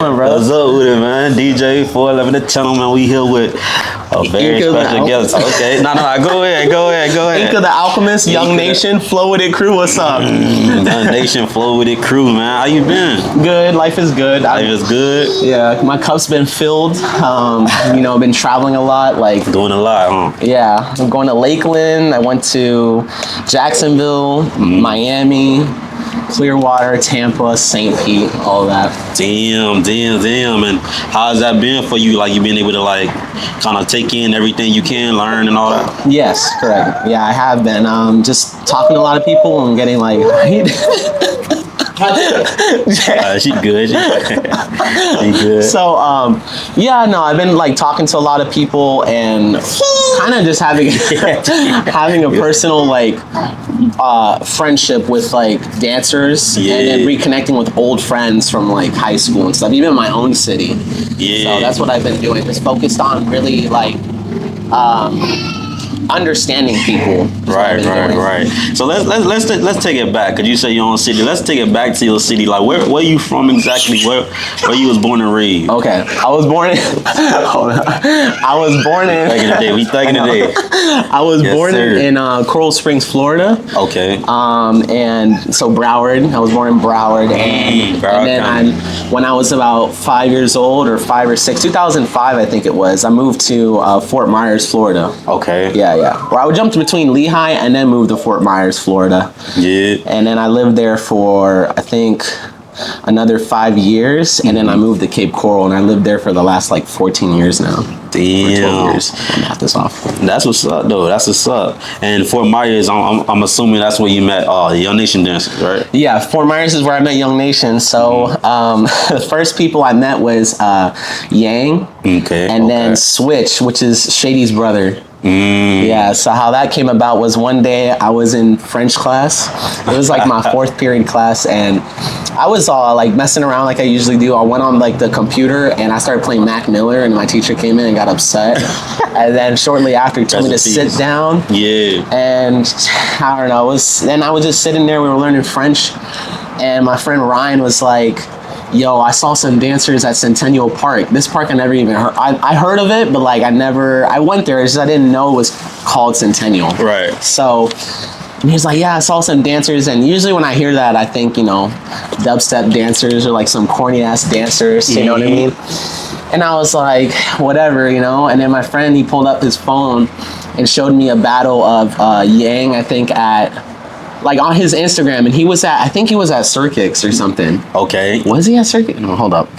Bro. What's up with it, man? DJ 411 the channel, man. We here with a very special guest. Okay, no, go ahead. INCA the alchemist, Young Nation, Flow With It crew. What's up? Young Nation, Flow With It crew, man. How you been? Good. Life is good. Life is good. Yeah, my cup's been filled. I've been traveling a lot. Doing a lot, huh? Yeah, I'm going to Lakeland. I went to Jacksonville, Miami, Clearwater, Tampa, St. Pete, all that. Damn. And how's that been for you? Like, you been able to kind of take in everything you can, learn and all that? Yes, correct. Yeah, I have been. Just talking to a lot of people and getting She good. She good. So, I've been talking to a lot of people and kind of just having a personal friendship with dancers, and then reconnecting with old friends from high school and stuff, even in my own city. Yeah. So that's what I've been doing. Just focused on really understanding people. Right. So let's take it back. Cause you say your own city. Let's take it back to your city. Like where you from exactly? Where you was born and raised? Okay, I was born in. Hold on. I was born in. We thugging today. I was born in Coral Springs, Florida. Okay. And so Broward. I was born in Broward, and then when I was about 5 years old, or 5 or 6, 2005, I think it was, I moved to Fort Myers, Florida. Okay. Yeah. Where I jumped between Lehigh and then moved to Fort Myers, Florida. Yeah. And then I lived there for, I think, another 5 years, and then I moved to Cape Coral, and I lived there for the last 14 years now. Damn. 12 years. I'm not this off. That's what's up, though. That's what's up. And Fort Myers, I'm assuming that's where you met Young Nation dancers, right? Yeah, Fort Myers is where I met Young Nation. So the first people I met was Yang, and then Switch, which is Shady's brother. Yeah, so how that came about was one day I was in French class. It was my fourth period class, and I was messing around like I usually do. I went on the computer and I started playing Mac Miller, and my teacher came in and got upset. And then shortly after he told me to sit down. Yeah. And I don't know, then I was just sitting there, we were learning French, and my friend Ryan was like, yo, I saw some dancers at Centennial Park. This park I never even heard. I heard of it, but I went there. It's just I didn't know it was called Centennial. Right. So, and he's like, yeah, I saw some dancers. And usually when I hear that, I think, dubstep dancers or some corny ass dancers, you know what I mean? And I was like, whatever, And then my friend, he pulled up his phone and showed me a battle of Yang, I think at, on his Instagram, and I think he was at Circuits or something. Okay. Was he at Circuit? No, hold up.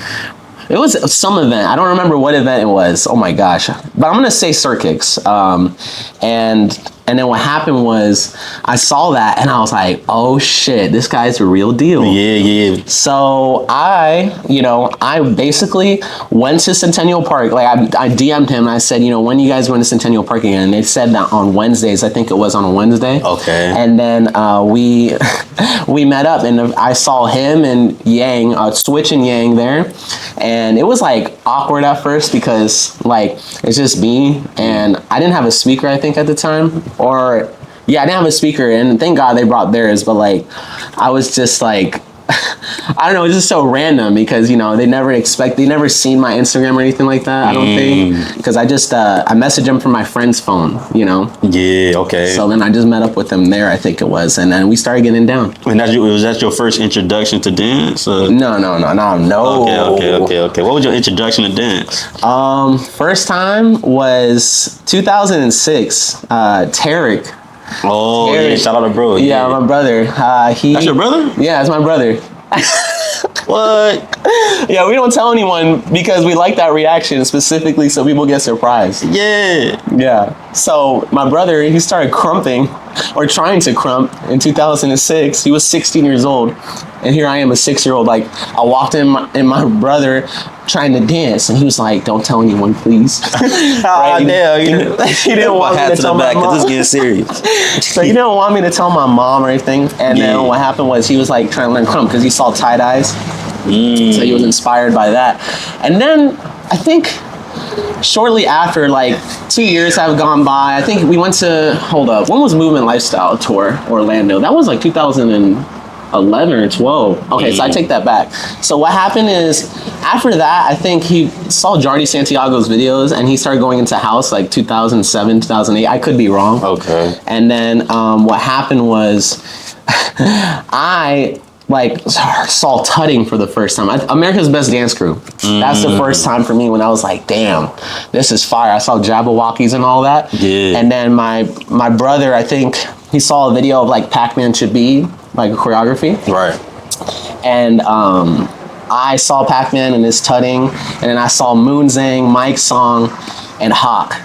It was some event. I don't remember what event it was. Oh my gosh. But I'm gonna say Circuits. And then what happened was I saw that and I was like, oh shit, this guy's a real deal. Yeah. So I basically went to Centennial Park. I DM'd him and I said, when you guys going to Centennial Park again? And they said that on Wednesdays. I think it was on a Wednesday. Okay. And then we met up, and I saw him and Yang, Switch and Yang there. And it was awkward at first because it's just me, and I didn't have a speaker, I think, at the time. I didn't have a speaker, and thank God they brought theirs, but I was just I don't know, it's just so random because they never seen my Instagram or anything like that, I don't think, because I just I messaged them from my friend's phone, Yeah, okay. So then I just met up with them there, I think it was, and then we started getting down. And was that your first introduction to dance? No. Okay. What was your introduction to dance? First time was 2006. Tarek. Oh, yeah, shout out to bro. Yeah, my brother. That's your brother? Yeah, that's my brother. What? Yeah, we don't tell anyone because we like that reaction specifically so people get surprised. Yeah. So my brother, he started crumping or trying to crump in 2006. He was 16 years old. And here I am, a 6-year-old. I walked in my brother trying to dance, and he was like, "Don't tell anyone, please." Right? Damn, he didn't want me to tell my mom. This is getting serious. So he didn't want me to tell my mom or anything. And then what happened was he was trying to learn crump because he saw tie-dyes. So he was inspired by that. And then I think shortly after, 2 years have gone by, I think we went to, when was Movement Lifestyle Tour Orlando? That was 2000 and 11 or 12. Okay, so I take that back. So what happened is, after that, I think he saw Jardy Santiago's videos, and he started going into house like 2007, 2008. I could be wrong. Okay. And then what happened was, I like saw tutting for the first time. America's Best Dance Crew. That's the first time for me when I was like, damn, this is fire. I saw Jabberwockies and all that. Yeah. And then my brother, I think he saw a video of like Pac-Man Should Be, like a choreography. Right. And I saw Pac-Man and his tutting, and then I saw Moonzang, Mike's song, and Hawk.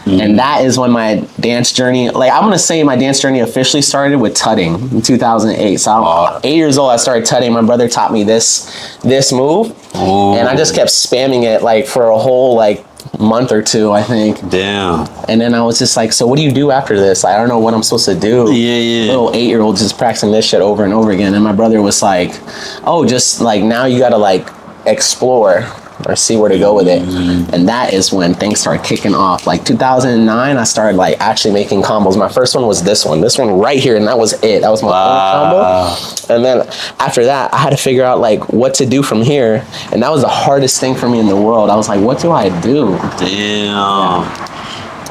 And that is when my dance journey, like I'm gonna say my dance journey officially started with tutting in 2008. So I'm 8 years old, I started tutting. My brother taught me this move. Ooh. And I just kept spamming it like for a whole like month or two, I think. Damn. And then I was just like, so what do you do after this? I don't know what I'm supposed to do. Yeah. Little 8-year-old just practicing this shit over and over again. And my brother was like, oh, just like now you gotta like explore or see where to go with it. And that is when things started kicking off. Like 2009, I started like actually making combos. My first one was this one right here, and that was it. That was my own combo. And then after that, I had to figure out like what to do from here, and that was the hardest thing for me in the world. I was like, what do I do? Damn. Yeah.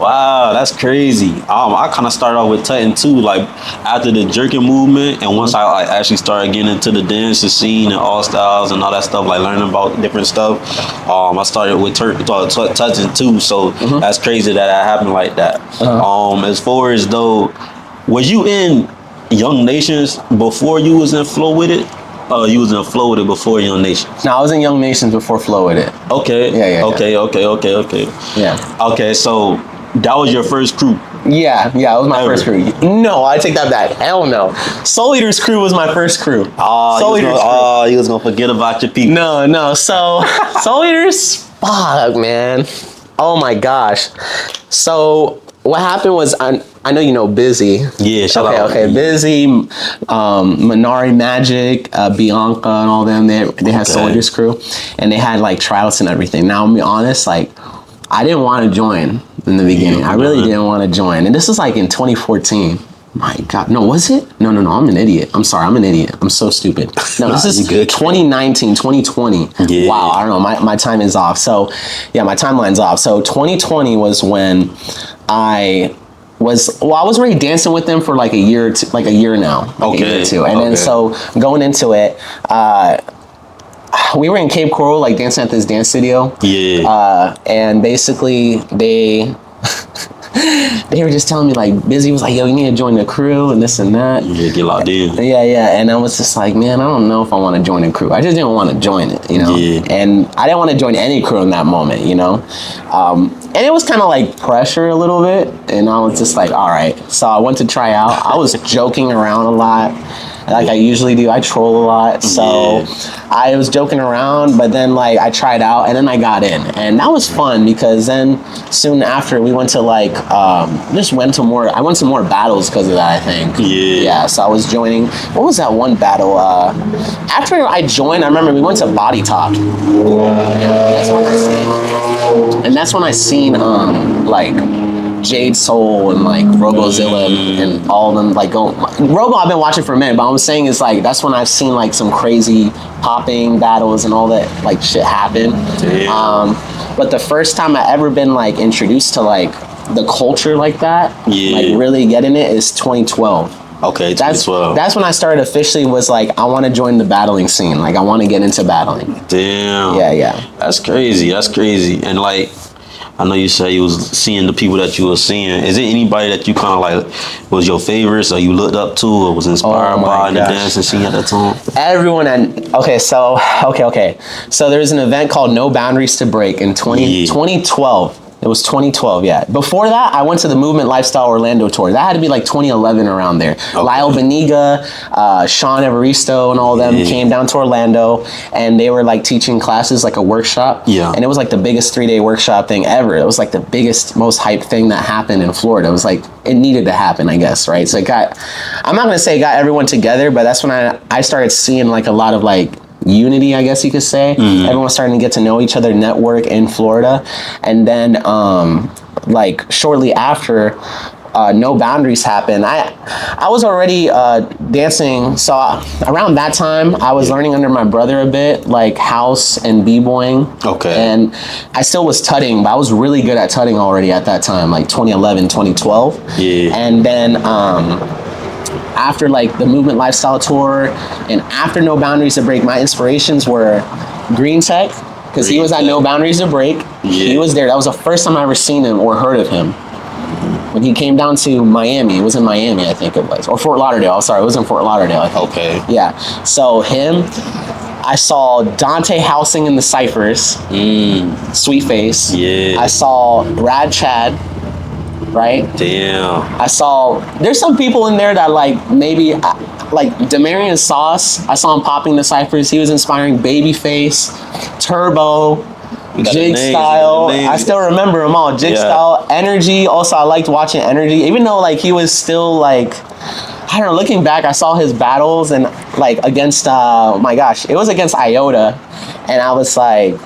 Wow, that's crazy. I kind of started off with tutting too, like after the jerking movement, and once I like, actually started getting into the dancing scene and all styles and all that stuff, like learning about different stuff. I started with touching too, so that's crazy that happened like that. As far as though, was you in Young Nations before you was in Flow With It? You was in Flow With It before Young Nations? No, I was in Young Nations before Flow With It. Okay. Yeah. Okay. Yeah. Okay, so that was your first crew? Yeah, it was my first crew. No, I take that back. Hell no. Soul Eater's crew was my first crew. You was gonna forget about your people. No. So Soul Eaters, fuck, man. Oh my gosh. So what happened was, I know you know Busy. Yeah, shout out. Okay, Busy, Minari Magic, Bianca, and all them. They had Soul Eaters crew, and they had like tryouts and everything. Now, I'm be honest, like I didn't want to join in the beginning. I really didn't want to join. And this is like in 2014. My God. No, was it? No. I'm an idiot. I'm sorry. I'm an idiot. I'm so stupid. No, this is 2019, 2020. Yeah. Wow. I don't know. My time is off. So, yeah, my timeline's off. So 2020 was when I was already dancing with them for like a year now. Like a year or two. And then so going into it, we were in Cape Coral, like dancing at this dance studio. Yeah. And basically they were just telling me like, Busy was like, yo, you need to join the crew and this and that. Yeah, get locked in. Yeah. And I was just like, man, I don't know if I want to join a crew. I just didn't want to join it, you know? Yeah. And I didn't want to join any crew in that moment, you know? And it was kind of like pressure a little bit. And I was just like, all right. So I went to try out. I was joking around a lot, like I usually do. I troll a lot. So I was joking around, but then like I tried out and then I got in. And that was fun because then soon after we went to like, I went to more battles because of that, I think. Yeah, so I was joining, what was that one battle? After I joined, I remember we went to Body Talk. And that's when I seen like Jade Soul and like Robozilla and all of them like go. Robo I've been watching for a minute, but I'm saying is like that's when I've seen like some crazy popping battles and all that like shit happen. But the first time I ever been like introduced to like the culture like that, like really getting it is 2012. Okay, 2012. That's when I started officially was like, I want to join the battling scene. Like I want to get into battling. Damn. Yeah. That's crazy. And like, I know you said you was seeing the people that you were seeing. Is it anybody that you kind of like was your favorites or you looked up to or was inspired by in the dancing scene at that time? Everyone So there's an event called No Boundaries to Break in 2012. It was 2012, yeah. Before that, I went to the Movement Lifestyle Orlando tour. That had to be like 2011 around there. Okay. Lyle Beniga, Sean Evaristo, and all of them came down to Orlando, and they were like teaching classes, like a workshop. Yeah. And it was like the biggest 3-day workshop thing ever. It was like the biggest, most hyped thing that happened in Florida. It was like, it needed to happen, I guess, right? So I'm not gonna say it got everyone together, but that's when I started seeing like a lot of like, unity, I guess you could say. Everyone was starting to get to know each other, network in Florida. And then like shortly after, No Boundaries happened, I was already dancing. So around that time, I was learning under my brother a bit, like house and b-boying. Okay. And I still was tutting, but I was really good at tutting already at that time, like 2011, 2012. Yeah. And then after like the Movement Lifestyle Tour and after No Boundaries to Break, my inspirations were Green Tech, because he was at No Boundaries to Break. Yeah. He was there. That was the first time I ever seen him or heard of him. When he came down to Miami, it was in Miami, I think it was, or Fort Lauderdale. Sorry, it was in Fort Lauderdale, I think. Okay. Yeah. So him, I saw Dante Housing in the Cyphers, Sweet Face. Yeah. I saw Rad Chad, right? Damn. I saw, there's some people in there that like maybe, like Demarion Sauce, I saw him popping the Cyphers. He was inspiring Babyface, Turbo, Jig Style. I still remember them all. Jig Style, Energy. Also, I liked watching Energy, even though like he was still like, I don't know. Looking back, I saw his battles and like against my gosh, it was against Iota, and I was like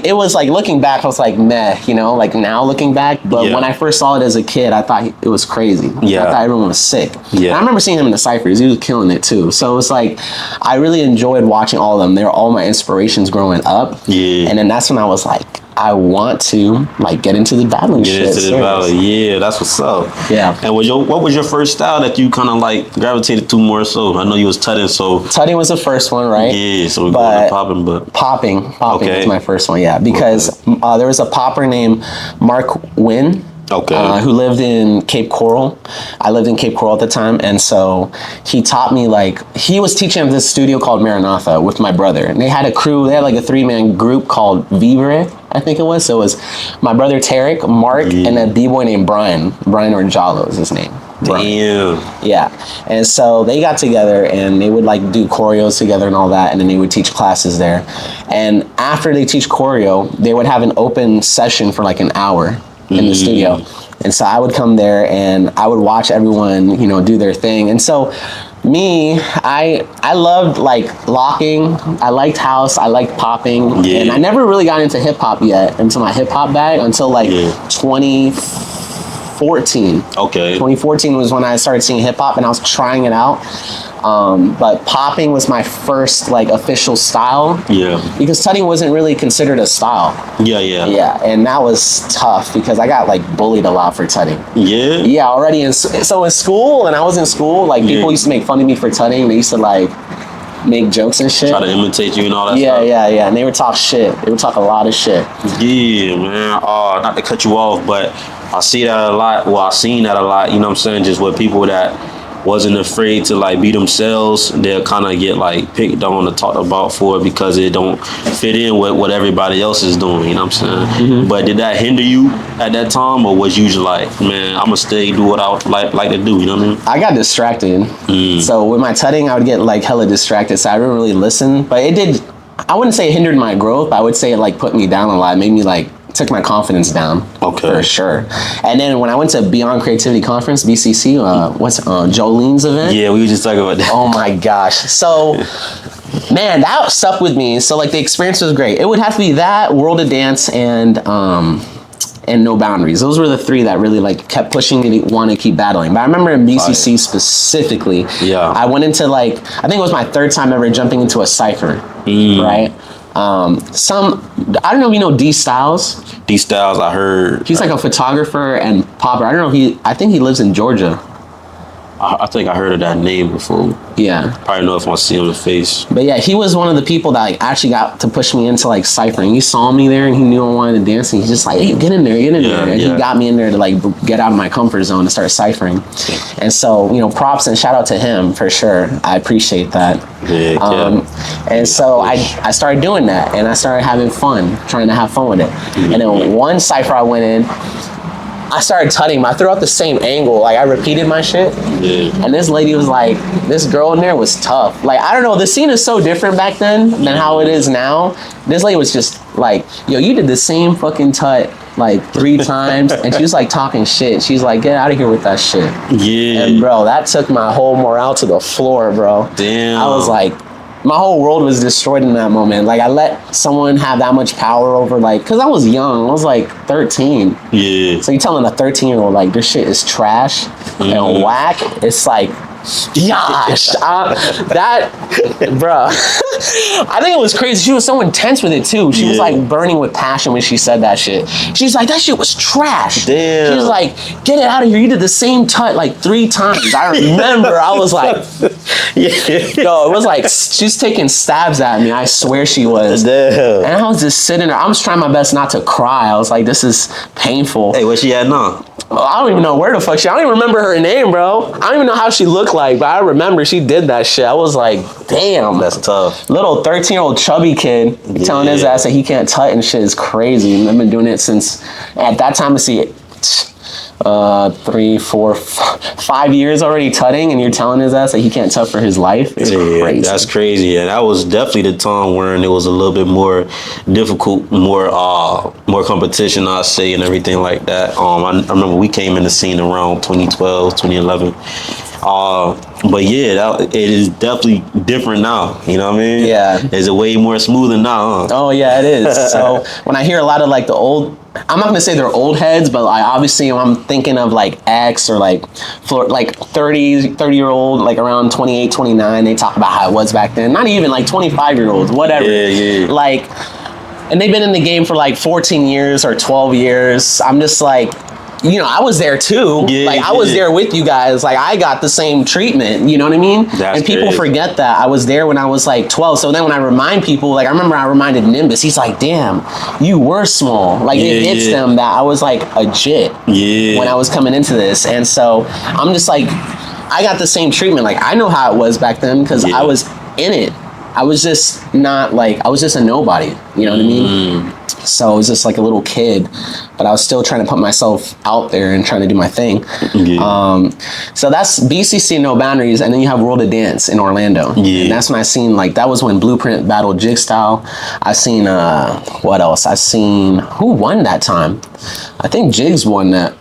it was like looking back, I was like meh, you know, like now looking back. But when I first saw it as a kid, I thought it was crazy. Yeah. I thought everyone was sick. Yeah. And I remember seeing him in the Cyphers. He was killing it too. So it was like, I really enjoyed watching all of them. They were all my inspirations growing up. Yeah. And then that's when I was like, I want to like get into the battling shit. Get into the battle. Yeah, that's what's up. Yeah. And what was your first style that you kind of like gravitated to more so? I know you was tutting, so. Tutting was the first one, right? Yeah, so we're going to popping, but. Popping was my first one, yeah. Because there was a popper named Mark Wynn. Okay. Who lived in Cape Coral. I lived in Cape Coral at the time, and so he taught me, like, he was teaching at this studio called Maranatha with my brother, and they had a crew. They had like a 3-man group called Vivre, I think it was. So it was my brother Tarek, Mark, and a b-boy named Brian Orjalo is his name. Damn. Yeah. And so they got together and they would like do choreos together and all that, and then they would teach classes there. And after they teach choreo, they would have an open session for like an hour in the studio. And so I would come there and I would watch everyone, you know, do their thing. And so me, I loved like locking. I liked house. I liked popping. Yeah. And I never really got into hip hop yet, into my hip hop bag, until like 2014. Okay. 2014 was when I started seeing hip hop and I was trying it out. But popping was my first like official style. Yeah. Because tutting wasn't really considered a style. Yeah. Yeah, and that was tough because I got like bullied a lot for tutting. Yeah. Yeah, already so in school, when I was in school, like people used to make fun of me for tutting. They used to like make jokes and shit. Try to imitate you and all that yeah, stuff. Yeah. And they would talk shit. They would talk a lot of shit. Yeah, man. Not to cut you off, but I see that a lot. Well, I've seen that a lot. You know what I'm saying? Just with people that wasn't afraid to like be themselves, they'll kind of get like picked on or talked about for it because it don't fit in with what everybody else is doing. You know what I'm saying? But did that hinder you at that time, or was you just like, man, I'm gonna stay do what I like to do? You know what I mean? I got distracted. So with my tutting, I would get like hella distracted. So I didn't really listen. But it did. I wouldn't say it hindered my growth. But I would say it like put me down a lot. It made me like took my confidence down. Okay. For sure. And then when I went to Beyond Creativity Conference, BCC, Jolene's event? Yeah, we were just talking about that. Oh my gosh. So, man, that stuck with me. So like the experience was great. It would have to be that, World of Dance, and No Boundaries. Those were the three that really like kept pushing me to want to keep battling. But I remember in BCC specifically, I went into like, I think it was my third time ever jumping into a cypher, right? I don't know if you know D Styles. D Styles, I heard. He's like a photographer and popper. I don't know I think he lives in Georgia. I think I heard of that name before. Yeah. Probably know if I see him in the face. But yeah, he was one of the people that like actually got to push me into like ciphering. He saw me there and he knew I wanted to dance, and he's just like, hey, get in there. And he got me in there to like get out of my comfort zone and start ciphering. And so, you know, props and shout out to him for sure. I appreciate that. And so I started doing that, and I started having fun, trying to have fun with it. And then one cipher I went in, I started tutting, but I threw out the same angle. Like I repeated my shit. And this lady was like, this girl in there was tough. Like, I don't know, the scene is so different back then than how it is now. This lady was just like, yo, you did the same fucking tut like 3 times. And she was like talking shit. She's like, get out of here with that shit. Yeah. And bro, that took my whole morale to the floor, bro. Damn. I was like, my whole world was destroyed in that moment. Like I let someone have that much power over, like, because I was young. I was like 13. Yeah. So you telling a 13-year-old like this shit is trash and whack? It's like, gosh, that, bruh. I think it was crazy. She was so intense with it too. She was like burning with passion when she said that shit. She's like, that shit was trash. Damn. She was like, get it out of here. You did the same tut like 3 times. I remember. I was like, yo, it was like she's taking stabs at me. I swear she was. Damn. And I was just sitting there. I was trying my best not to cry. I was like, this is painful. Hey, where she at now? I don't even know where the fuck she. I don't even remember her name, bro. I don't even know how she looked like, but I remember she did that shit. I was like, damn. That's tough. Little 13-year-old chubby kid telling his ass that he can't tut and shit is crazy. And I've been doing it since, at that time, I see 3, 4, 5 years already tutting, and you're telling his ass that he can't tut for his life. It's crazy. That's crazy. And that was definitely the time when it was a little bit more difficult, more competition, I'd say, and everything like that. I remember we came in the scene around 2012, 2011. But yeah, it is definitely different now. You know what I mean? Yeah. It's way more smoother now, huh? Oh yeah, it is. So when I hear a lot of like the old, I'm not gonna say they're old heads, but like obviously when I'm thinking of like X or like 30-year-old, like around 28, 29, they talk about how it was back then. Not even like 25-year-olds, whatever. Yeah. Like, and they've been in the game for like 14 years or 12 years. I'm just like, you know, I was there too. I was there with you guys. Like I got the same treatment, you know what I mean? That's and people crazy. forget that. I was there when I was like 12. So then when I remind people, like I remember I reminded Nimbus, he's like, damn, you were small. Like it hits them that I was like a jit when I was coming into this. And so I'm just like, I got the same treatment. Like I know how it was back then because I was in it. I was just not like, I was just a nobody, you know what I mean? So I was just like a little kid, but I was still trying to put myself out there and trying to do my thing. So that's BCC No Boundaries, and then you have World of Dance in Orlando. And that's when I seen, like, that was when Blueprint battled Jigstyle. I seen, what else? I seen, who won that time? I think Jigs won that.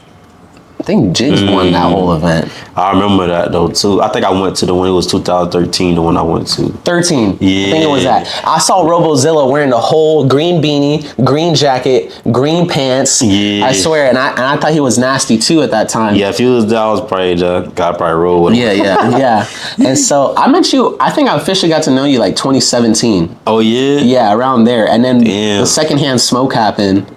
I think Jigs won that whole event. I remember that though too. I think I went to the one, it was 2013, the one I went to. 13. Yeah. I think it was that. I saw Robozilla wearing the whole green beanie, green jacket, green pants. Yeah. I swear, and I thought he was nasty too at that time. Yeah, if he was there, I was probably the guy probably roll with him. Yeah. And so I met you, I think I officially got to know you like 2017. Oh yeah? Yeah, around there. And then the secondhand smoke happened.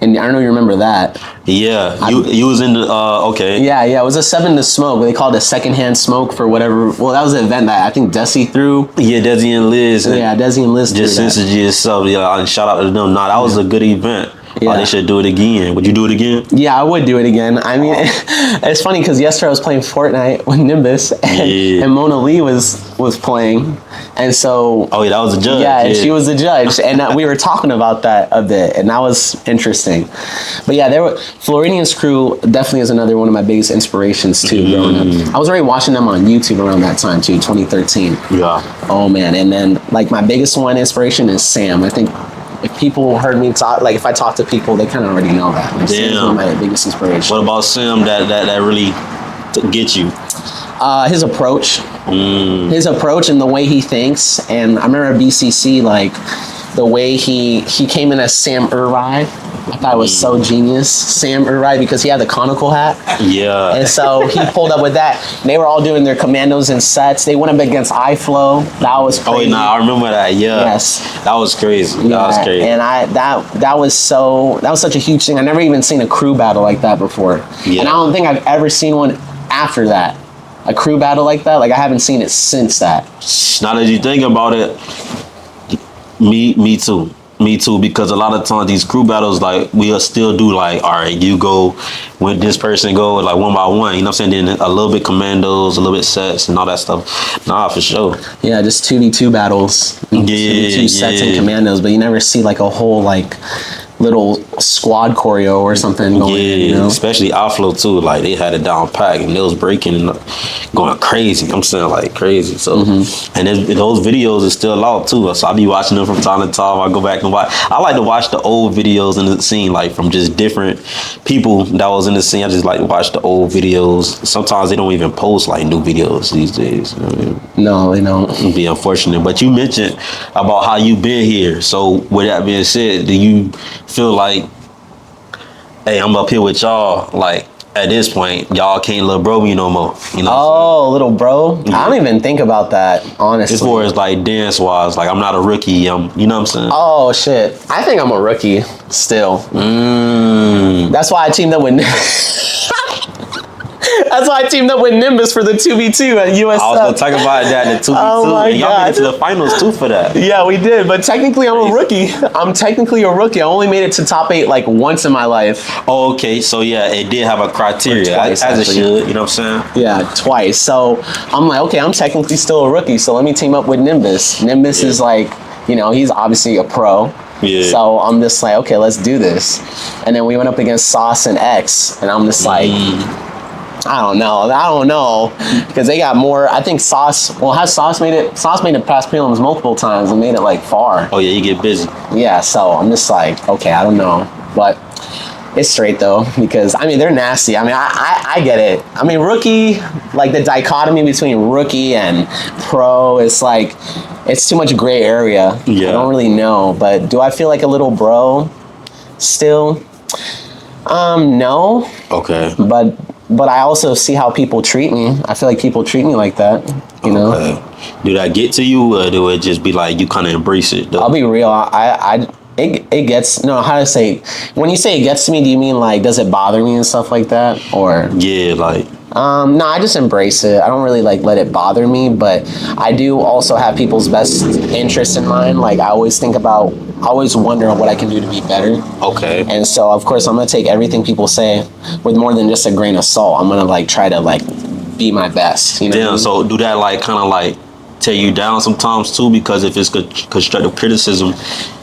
And I don't know if you remember that. Yeah, you was in the, okay. Yeah, it was a 7 to smoke. They called it secondhand smoke for whatever. Well, that was an event that I think Desi threw. Yeah, Desi and Liz. Yeah, Desi and Liz just threw that. Synergy itself. Yeah, and shout out to them. Nah, that was a good event. Yeah. They should do it again. Would you do it again? Yeah, I would do it again. I mean, it's funny because yesterday I was playing Fortnite with Nimbus and Mona Lee was playing. And so... Oh, yeah, that was the judge. Yeah, she was the judge. And we were talking about that a bit. And that was interesting. But yeah, Floridian's crew definitely is another one of my biggest inspirations too growing up. I was already watching them on YouTube around that time too, 2013. Yeah. Oh man. And then like my biggest one inspiration is Sam. I think if people heard me talk, like if I talk to people, they kind of already know that. Like, Sam's one of my biggest inspirations. What about Sam that really gets you? His approach. His approach and the way he thinks. And I remember at BCC, like the way he came in as Sam Uri. I thought it was so genius, Sam Uri, because he had the conical hat. Yeah. And so he pulled up with that. They were all doing their commandos and sets. They went up against iFlow. That was crazy. Oh, nah, I remember that. Yeah. Yes. That was crazy. That was crazy. And that was such a huge thing. I never even seen a crew battle like that before. Yeah. And I don't think I've ever seen one after that. A crew battle like that. Like I haven't seen it since that. Now that you think about it, me too. Me too, because a lot of times these crew battles, like, we'll still do, like, all right, you go, when this person go, like, one by one, you know what I'm saying? Then a little bit commandos, a little bit sets, and all that stuff. Nah, for sure. Yeah, just 2v2 battles. 2v2 sets and commandos, but you never see, like, a whole, like, little squad choreo or something going. Yeah, especially Outflow too. Like they had it down packed and they was breaking and going crazy. I'm saying like crazy. So and those videos are still out too. So I be watching them from time to time. I go back and watch. I like to watch the old videos in the scene, like from just different people that was in the scene. I just like to watch the old videos. Sometimes they don't even post like new videos these days. You know what I mean? No, they don't. It'd be unfortunate. But you mentioned about how you been here. So with that being said, do you feel like, hey, I'm up here with y'all, like at this point, y'all can't little bro me no more. You know? Oh, little bro. I don't even think about that, honestly. As far as like dance wise, like I'm not a rookie. You know what I'm saying? Oh shit. I think I'm a rookie still. That's why I teamed up with That's why I teamed up with Nimbus for the 2v2 at US. I was gonna talk about that in the 2v2. Oh my and y'all God. made it to the finals too for that. Yeah, we did, but technically I'm a rookie. I'm technically a rookie. I only made it to top 8 like once in my life. Oh, okay, so yeah, it did have a criteria, Twice, as it actually. should. You know what I'm saying? Yeah, twice. So I'm like, okay, I'm technically still a rookie. So let me team up with Nimbus. Nimbus is like, he's obviously a pro. Yeah. So I'm just like, okay, let's do this. And then we went up against Sauce and X, and I'm just like, I don't know, because they got more. I think Sauce. Well, has Sauce made it? Sauce made it past prelims multiple times and made it like far. Oh yeah, you get busy. Yeah, so I'm just like, okay, I don't know, but it's straight though, because I mean they're nasty. I mean I get it. I mean rookie, like the dichotomy between rookie and pro, it's like it's too much gray area. Yeah. I don't really know, but do I feel like a little bro still? No. Okay. But I also see how people treat me. I feel like people treat me like that, you know? Okay. Do that get to you, or do it just be like you kind of embrace it, though? I'll be real. It gets, no, how to say, when you say it gets to me, do you mean like, does it bother me and stuff like that? Or? Yeah, like. No, I just embrace it. I don't really like let it bother me, but I do also have people's best interests in mind. Like I always wonder what I can do to be better. Okay. And so of course I'm gonna take everything people say with more than just a grain of salt. I'm gonna like try to like be my best. You know? Damn. So do that like kind of like tear you down sometimes too, because if it's constructive criticism.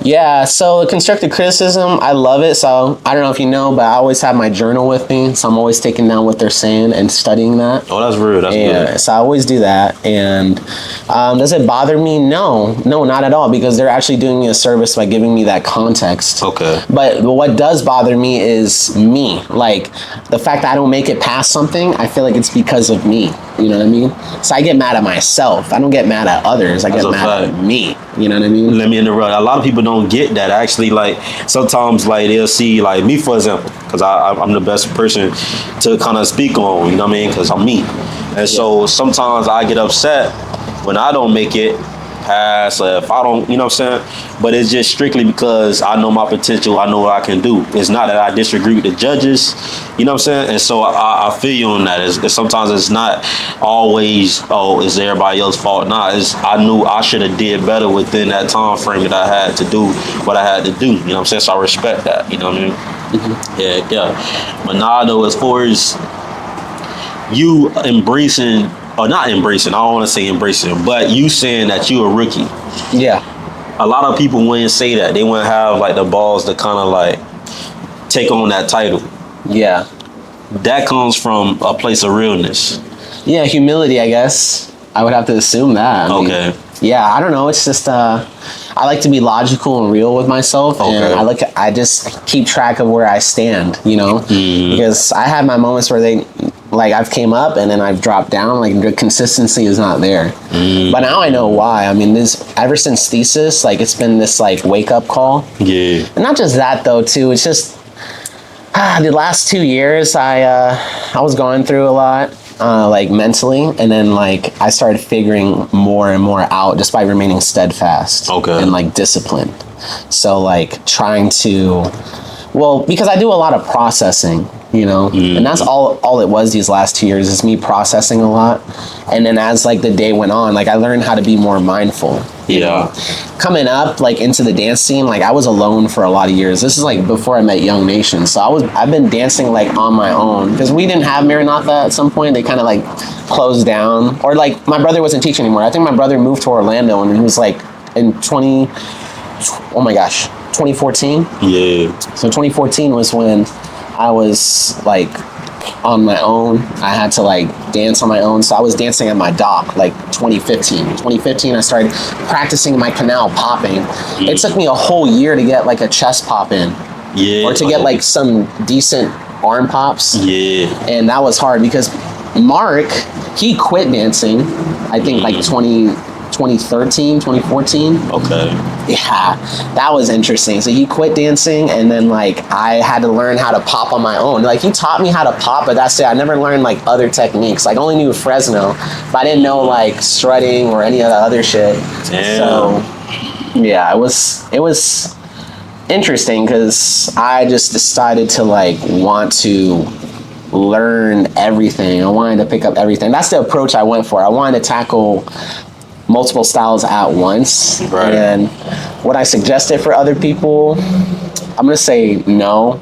Yeah, so constructive criticism, I love it. So I don't know if you know, but I always have my journal with me. So I'm always taking down what they're saying and studying that. Oh, that's real. That's good. So I always do that. And does it bother me? No, not at all, because they're actually doing me a service by giving me that context. Okay. But what does bother me is me. Like the fact that I don't make it past something, I feel like it's because of me. You know what I mean? So I get mad at myself. I don't get mad at others. I get mad at me. You know what I mean? Let me interrupt. A lot of people don't get that. Actually, like sometimes like they'll see like me, for example, because I'm the best person to kind of speak on, you know what I mean? Because I'm me. And so sometimes I get upset when I don't make it past, if I don't, you know what I'm saying? But it's just strictly because I know my potential, I know what I can do. It's not that I disagree with the judges, you know what I'm saying? And so I feel you on that. It's sometimes it's not always, oh, it's everybody else's fault. Nah, I knew I should have did better within that time frame that I had to do what I had to do, you know what I'm saying? So I respect that, you know what I mean? Mm-hmm. Yeah. But now though, as far as you embracing, or not embracing, I don't want to say embracing, but you saying that you a rookie. Yeah. A lot of people wouldn't say that. They wouldn't have like the balls to kind of like take on that title. Yeah. That comes from a place of realness. Yeah, humility, I guess. I would have to assume that. I mean, yeah, I don't know. It's just I like to be logical and real with myself, and I just keep track of where I stand, you know, because I have my moments where I've came up and then I've dropped down. Like the consistency is not there. But now I know why. I mean, ever since thesis, like it's been this like wake up call. Yeah. And not just that though, too. It's just the last 2 years I was going through a lot. Like mentally, and then like I started figuring more and more out just by remaining steadfast and like disciplined. So like trying to, because I do a lot of processing, you know, and that's all it was these last 2 years is me processing a lot. And then as like the day went on, like I learned how to be more mindful. You know? Coming up like into the dance scene, like I was alone for a lot of years. This is like before I met Young Nation. So I've been dancing like on my own because we didn't have Maranatha at some point. They kind of like closed down, or like my brother wasn't teaching anymore. I think my brother moved to Orlando and he was like in 20, oh my gosh, 2014. Yeah. So 2014 was when I was like on my own. I had to like dance on my own. So I was dancing at my dock like 2015. 2015 I started practicing my canal popping. It took me a whole year to get like a chest pop in. Yeah. Or to get like some decent arm pops. Yeah. And that was hard because Mark, he quit dancing, I think like 2013, 2014. Okay. Yeah, that was interesting. So he quit dancing, and then like I had to learn how to pop on my own. Like he taught me how to pop, but that's it. I never learned like other techniques. Like I only knew Fresno, but I didn't know like strutting or any of the other shit. Damn. So yeah, it was interesting because I just decided to like want to learn everything. I wanted to pick up everything. That's the approach I went for. I wanted to tackle multiple styles at once. Right. And what I suggested for other people, I'm gonna say no.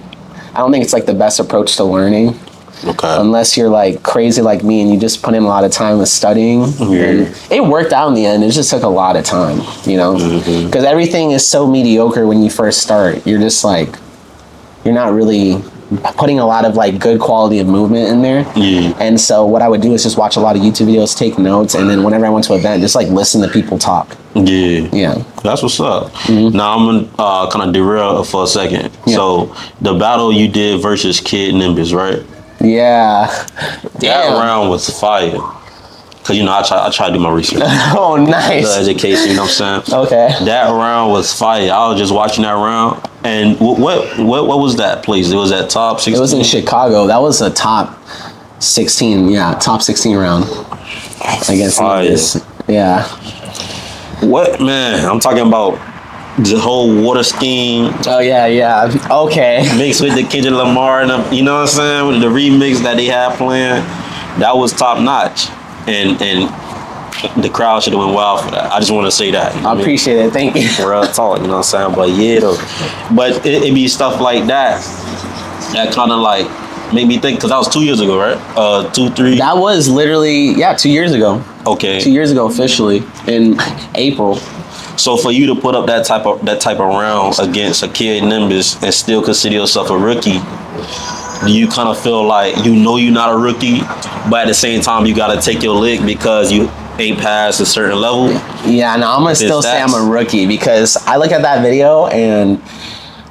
I don't think it's like the best approach to learning. Okay. Unless you're like crazy like me and you just put in a lot of time with studying. Yeah. And it worked out in the end. It just took a lot of time, you know? Because everything is so mediocre when you first start. You're just like, you're not really putting a lot of like good quality of movement in there. Yeah. And so what I would do is just watch a lot of YouTube videos, take notes, and then whenever I went to an event, just like listen to people talk. Yeah. Yeah. That's what's up. Now I'm gonna kind of derail for a second. Yeah. So the battle you did versus Kid Nimbus, right? Yeah. That Damn. round was fire. Cause you know I try to do my research, Oh, nice. the education. You know what I'm saying? Okay. That round was fire. I was just watching that round, and what was that place? It was at top 16. It was in Chicago. That was a top 16. Yeah, top 16 round. I guess. Fire. Yeah. What, man? I'm talking about the whole water skiing Oh yeah, yeah. Okay. mixed with the Kendrick Lamar and the, you know what I'm saying, with the remix that they had playing. That was top notch, and the crowd should have went wild for that. I just want to say that. You know I what mean? appreciate it. Thank you. Real talk, you know what I'm saying? But yeah, though. But it be stuff like that that kind of like made me think, because that was 2 years ago, right? 2, 3. That was literally 2 years ago. Okay. 2 years ago officially in April. So for you to put up that type of round against a Kid Nimbus and still consider yourself a rookie, do you kind of feel like you know you're not a rookie, but at the same time you got to take your lick because you ain't past a certain level? Yeah, no, I'm gonna still say I'm a rookie because I look at that video and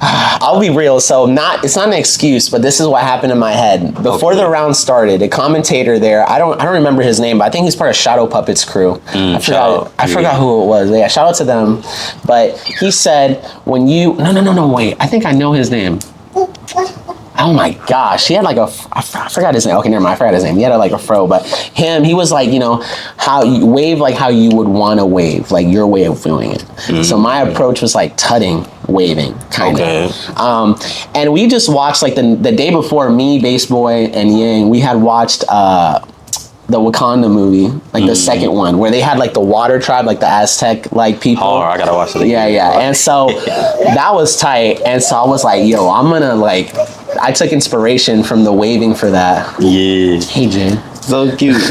I'll be real. So it's not an excuse, but this is what happened in my head before the round started. A commentator there, I don't remember his name, but I think he's part of Shadow Puppets crew. I forgot who it was. Yeah, shout out to them. But he said when you no wait, I think I know his name. Oh my gosh, he had like I forgot his name. Okay, never mind, I forgot his name. He had like a fro, but he was like, how you wave like how you would want to wave, like your way of doing it. So my approach was like tutting, waving, kind of. And we just watched like the day before, me, Bass Boy, and Yang, we had watched the Wakanda movie, like the second one, where they had like the water tribe, like the Aztec like people. Oh, I gotta watch it. Yeah. And so that was tight. And so I was like, yo, I'm gonna like, I took inspiration from the waving for that. Yeah. Hey, Jane. So cute.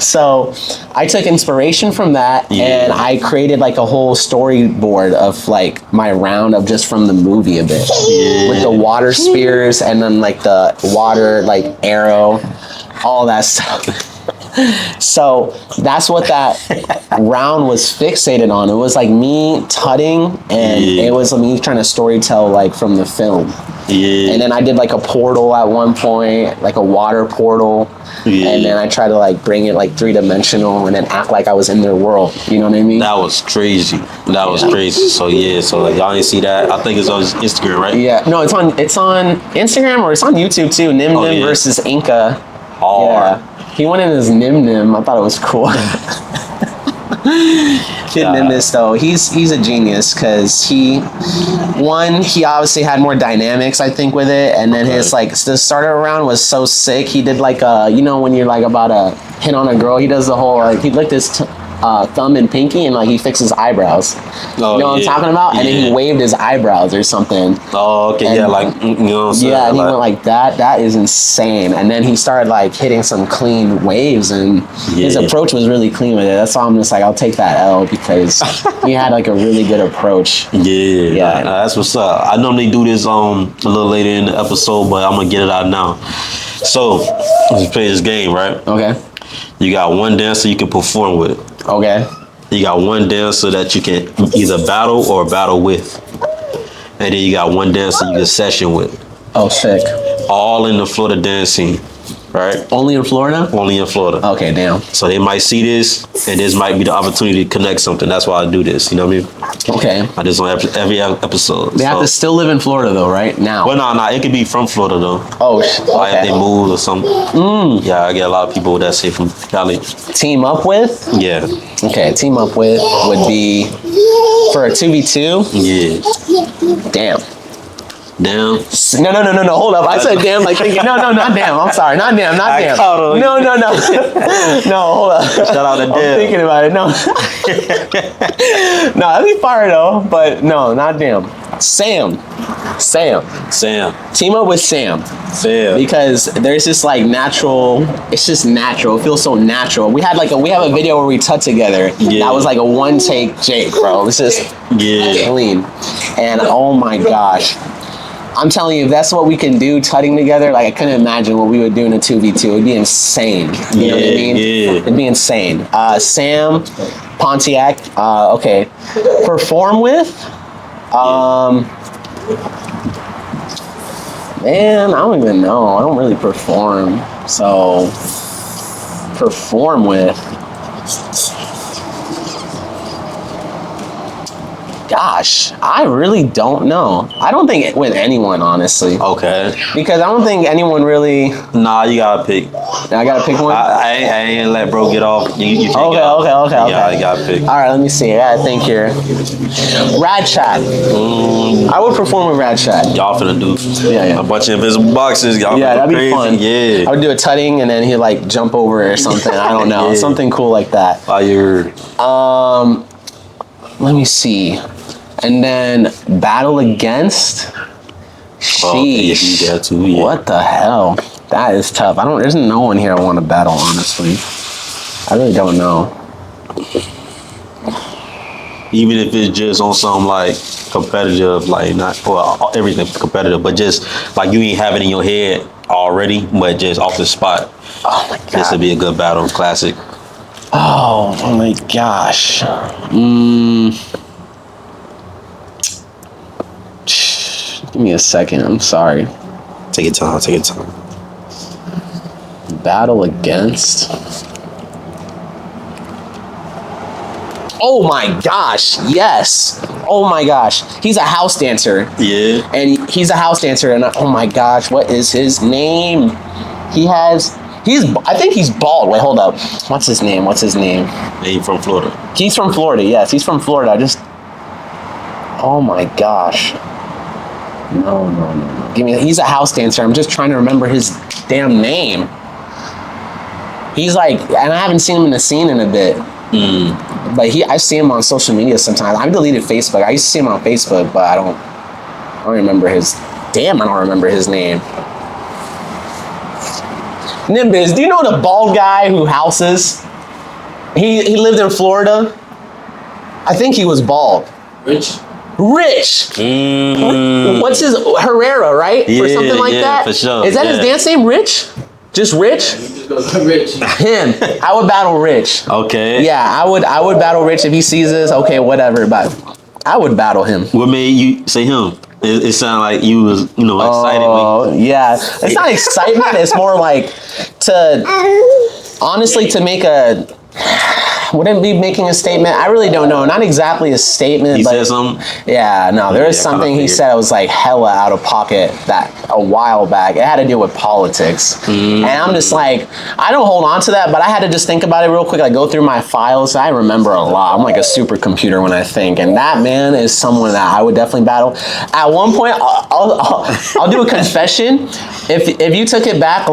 So I took inspiration from that, and I created like a whole storyboard of like my round of just from the movie a bit, with the water spears and then like the water like arrow, all that stuff. So that's what that round was fixated on. It was like me tutting, and it was me trying to storytell like from the film. Yeah. And then I did like a portal at one point, like a water portal. And then I tried to like bring it like 3-dimensional and then act like I was in their world. You know what I mean? That was crazy. That was crazy. So so like, y'all didn't see that. I think it's on Instagram, right? Yeah. No, it's on Instagram, or it's on YouTube too. Nim versus INCA. Hard. Yeah. He went in his Nim. I thought it was cool. Kid Nimbus though, he's a genius because he obviously had more dynamics, I think, with it, and then his like the starter round was so sick. He did like when you're like about to hit on a girl, he does the whole like he licked his thumb and pinky, and like he fixed his eyebrows. Oh, you know what I'm talking about? And then he Yeah. waved his eyebrows or something. Oh, okay, And- yeah, like you know what I'm saying? Yeah, and he went like that. That is insane. And then he started like hitting some clean waves, and his Yeah. approach was really clean with it. That's why I'm just like, I'll take that L because he had like a really good approach. Yeah, that's what's up. I normally do this a little later in the episode, but I'm gonna get it out now. So let's play this game, right? Okay. You got one dancer you can perform with. Okay. You got one dancer that you can either battle or battle with. And then you got one dancer you can session with. Oh, sick. All in the Florida dance scene, right? Only in Florida? Only in Florida. Okay, damn. So they might see this, and this might be the opportunity to connect something. That's why I do this. You know what I mean? Okay. I just on every episode. They have to still live in Florida though, right? Now. Well, no, it could be from Florida though. Oh, Like if they okay. move or something. Yeah, I get a lot of people that say from Cali. Team up with? Yeah, Okay, team up with would be for a 2v2. yeah. Damn. Damn. No. Hold up. I said damn like thinking. No, not damn. I'm sorry. Not damn. Not I damn. caught on. No. No, hold up. Shout out to I'm Dev. thinking about it. No. No, that'd be fire though. But no, not damn. Sam. Sam. Team up with Sam. Because there's this like natural, it's just natural. It feels so natural. We have a video where we tut together. Yeah. That was like a one take Jake, bro. This is Yeah. clean. And oh my gosh. I'm telling you, if that's what we can do, tutting together, like I couldn't imagine what we would do in a 2v2. It'd be insane. You know what I mean? Yeah. It'd be insane. Sam, Pontiac, okay. Perform with? Man, I don't even know. I don't really perform. So, perform with. Gosh, I really don't know. I don't think with anyone, honestly. Okay. Because I don't think anyone really. Nah, you gotta pick. I gotta pick one. I ain't let bro get off. You can't get off. Okay. Yeah, you gotta pick. All right, let me see. I gotta think here. Rad Chat. I would perform with Rad Chat. Y'all finna do Yeah. a bunch of invisible boxes. Y'all Yeah, finna that'd go be crazy. fun. Yeah. I would do a tutting and then he'd like jump over it or something. I don't know. Yeah. Something cool like that. Fire. Let me see. And then battle against. Oh, yeah, Sheesh. you got to, yeah. What the hell? That is tough. There's no one here I want to battle, honestly. I really don't know. Even if it's just on some like competitive, like not well everything competitive, but just like you ain't have it in your head already, but just off the spot. Oh my god. This would be a good battle, classic. Oh my gosh. Give me a second. I'm sorry. Take your time. Battle against. Oh my gosh. Yes. Oh my gosh. He's a house dancer. Yeah. And he's a house dancer. And oh my gosh, what is his name? I think he's bald. Wait, hold up. What's his name? He from Florida. He's from Florida. Yes, he's from Florida. Oh my gosh. No. He's a house dancer. I'm just trying to remember his damn name. He's like, and I haven't seen him in the scene in a bit. But I see him on social media sometimes. I've deleted Facebook. I used to see him on Facebook, but I don't remember his name. Nimbus, do you know the bald guy who houses? He lived in Florida. I think he was bald. Rich. What's his Herrera, right? Or Yeah, something like yeah, that. for sure, Is that his yeah. dance name? Rich? Just Rich? Rich. Him. I would battle Rich. Okay. Yeah, I would battle Rich if he sees this. Okay, whatever. But I would battle him. What made you say him? It sounded like you was, excited. Oh, yeah. It's not excitement. It's more like to make a. Wouldn't be making a statement. I really don't know. Not exactly a statement, He but said something? yeah, no. There was Yeah, something kinda he figured. said. I was like hella out of pocket that a while back. It had to do with politics, and I'm just like, I don't hold on to that, but I had to just think about it real quick. Like go through my files. I remember a lot. I'm like a supercomputer when I think, and that man is someone that I would definitely battle. At one point, I'll do a confession. If you took it back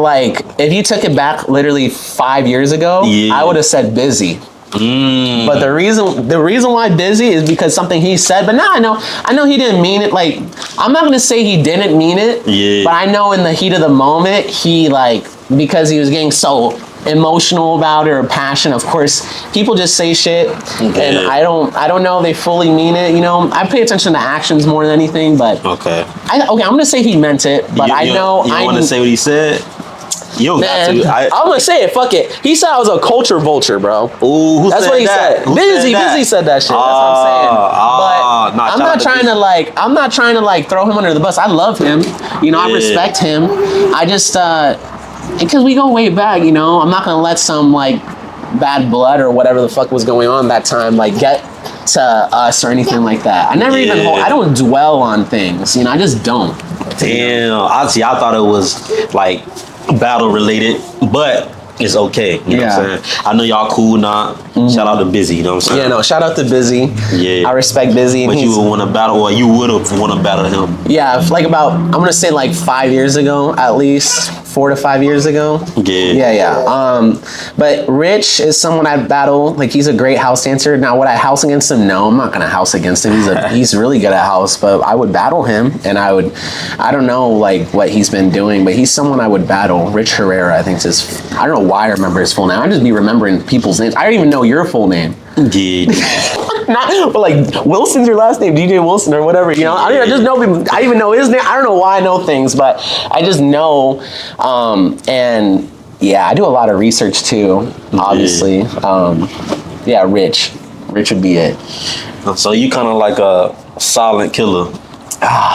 literally 5 years ago, Yeah. I would have said busy. But the reason why busy is because something he said. But now I know he didn't mean it. Like, I'm not gonna say he didn't mean it. Yeah. But I know in the heat of the moment, he like, because he was getting so emotional about it or passion. Of course, people just say shit, and I don't know if they fully mean it. You know, I pay attention to actions more than anything. But Okay. I'm gonna say he meant it. But You I know You want to say what he said? You don't got Man, to. I'm gonna say it. Fuck it. He said I was a culture vulture, bro. Ooh, who That's said what he that? said. Who Busy said that? said that shit. That's what I'm saying. But Nah, I'm shout out not to trying Busy. to like. I'm not trying to like throw him under the bus. I love him. You know, I Yeah. respect him. I just because we go way back. You know, I'm not gonna let some like bad blood or whatever the fuck was going on that time like get to us or anything like that. I never even. I don't dwell on things. You know, I just don't. Damn. I thought it was like battle related, but it's okay. You know what I'm saying? I know y'all cool now. Shout out to Busy, you know what I'm saying? Yeah, no, shout out to Busy. Yeah. I respect Busy. But you would want to battle, or you would have want to battle him. Yeah, like about, I'm gonna say like 5 years ago, at least 4 to 5 years ago. Yeah. But Rich is someone I'd battle. Like, he's a great house dancer. Now, would I house against him? No, I'm not gonna house against him. He's really good at house, but I would battle him, and I don't know like what he's been doing, but he's someone I would battle. Rich Herrera, I think is his. I don't know why I remember his full name. I just be remembering people's names. I don't even know your full name. Yeah. Not, but like Wilson's your last name, DJ Wilson or whatever. You know, I just know people. I even know his name. I don't know why I know things, but I just know. And yeah, I do a lot of research too. Obviously, yeah. Rich would be it. So you kind of like a silent killer.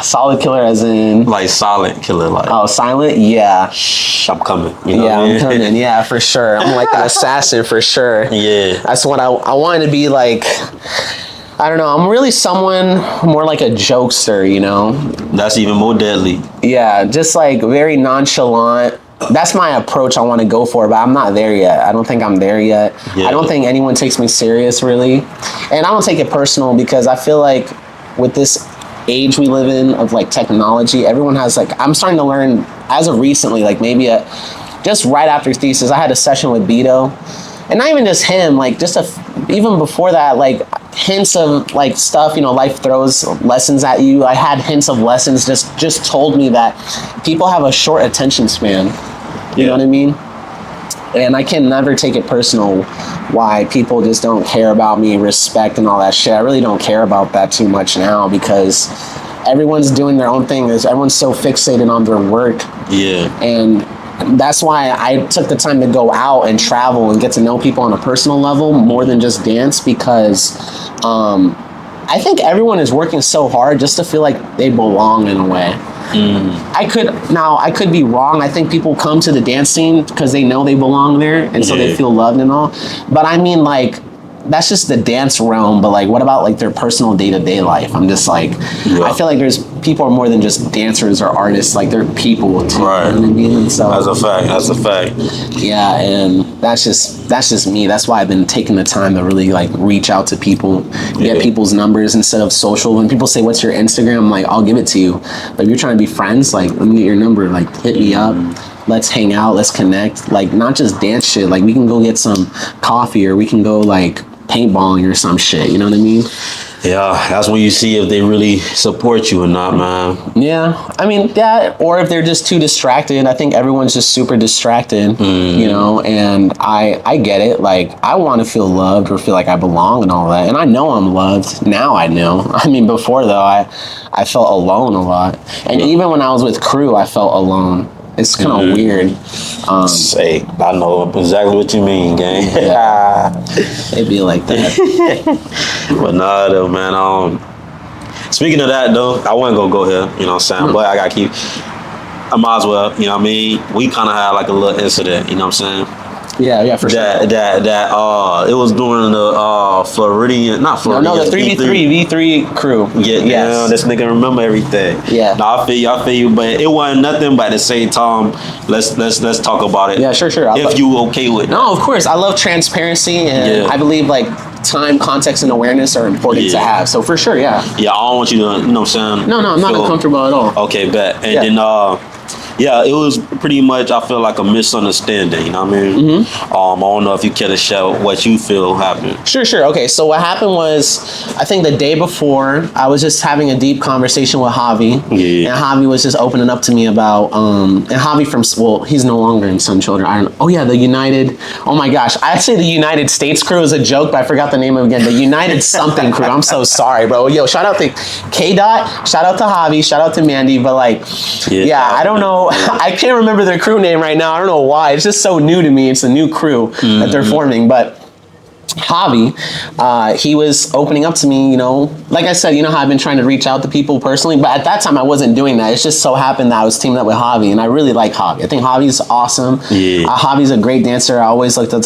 Solid killer, as in like silent killer, like silent. Yeah, I'm coming. You know yeah, what I mean? I'm coming. Yeah, for sure. I'm like an assassin for sure. Yeah, that's what I wanted to be like. I don't know. I'm really someone more like a jokester, you know? That's even more deadly. Yeah, just like very nonchalant. That's my approach I want to go for, but I'm not there yet. I don't think I'm there yet. Yeah. I don't think anyone takes me serious, really. And I don't take it personal because I feel like with this age we live in of like technology, everyone has like, I'm starting to learn as of recently, like maybe just right after thesis, I had a session with Beto. And not even just him, like just even before that, like hints of like stuff, you know, life throws lessons at you. I had hints of lessons just told me that people have a short attention span. You know what I mean? And I can never take it personal why people just don't care about me, respect and all that shit. I really don't care about that too much now because everyone's doing their own thing. Everyone's so fixated on their work. Yeah. And that's why I took the time to go out and travel and get to know people on a personal level more than just dance because I think everyone is working so hard just to feel like they belong in a way. I could be wrong. I think people come to the dance scene because they know they belong there and so they feel loved and all. But I mean, like, that's just the dance realm, but like what about like their personal day-to-day life? I'm just like, I feel like there's people are more than just dancers or artists, like they're people too. Right. You know what I mean? And so that's a fact. Yeah, and that's just me. That's why I've been taking the time to really like reach out to people, get people's numbers instead of social. When people say, what's your Instagram? I'm like, I'll give it to you. But if you're trying to be friends, like let me get your number, like hit me up. Let's hang out, let's connect. Like not just dance shit. Like we can go get some coffee or we can go like paintballing or some shit, you know what I mean? Yeah, that's when you see if they really support you or not, man. Yeah, I mean that, or if they're just too distracted. I think everyone's just super distracted, you know, and I get it. Like, I want to feel loved or feel like I belong and all that, and I know I'm loved. Now I know. I mean, before, though, I felt alone a lot. And even when I was with crew, I felt alone. It's kind of weird. Say, I know exactly what you mean, gang. Yeah. It'd be like that. But nah, though, man. Speaking of that, though, I wasn't gonna go here, you know what I'm saying? But I gotta keep. I might as well, you know what I mean? We kind of had like a little incident, you know what I'm saying? Yeah, for sure. That it was during the Floridian, not Floridian. No, the 3v3 crew. Yeah, yes. This nigga remember everything. Yeah. No, I feel you, but it wasn't nothing. But at the same time, let's talk about it. Yeah, sure. If you okay with it. No, of course. I love transparency, and I believe like time, context, and awareness are important to have. So for sure, yeah. Yeah, I don't want you to, you know what I'm saying? No, I'm not uncomfortable at all. Okay, bet. And then Yeah, it was pretty much, I feel like, a misunderstanding. You know what I mean? I don't know if you care to share what you feel happened. Sure. Okay, so what happened was, I think the day before, I was just having a deep conversation with Javi. Yeah. And Javi was just opening up to me about, and Javi he's no longer in Sun Children. I don't know. Oh yeah, the United, oh my gosh. I say the United States crew is a joke, but I forgot the name of it again. The United something crew. I'm so sorry, bro. Yo, shout out to K-Dot, shout out to Javi, shout out to Mandy, but like, yeah, I don't know. I can't remember their crew name right now. I don't know why. It's just so new to me. It's a new crew that they're forming, but Javi, he was opening up to me, you know, like I said, you know how I've been trying to reach out to people personally, but at that time I wasn't doing that. It's just so happened that I was teaming up with Javi, and I really like Javi. I think Javi's awesome. Yeah. Javi's a great dancer. I always looked up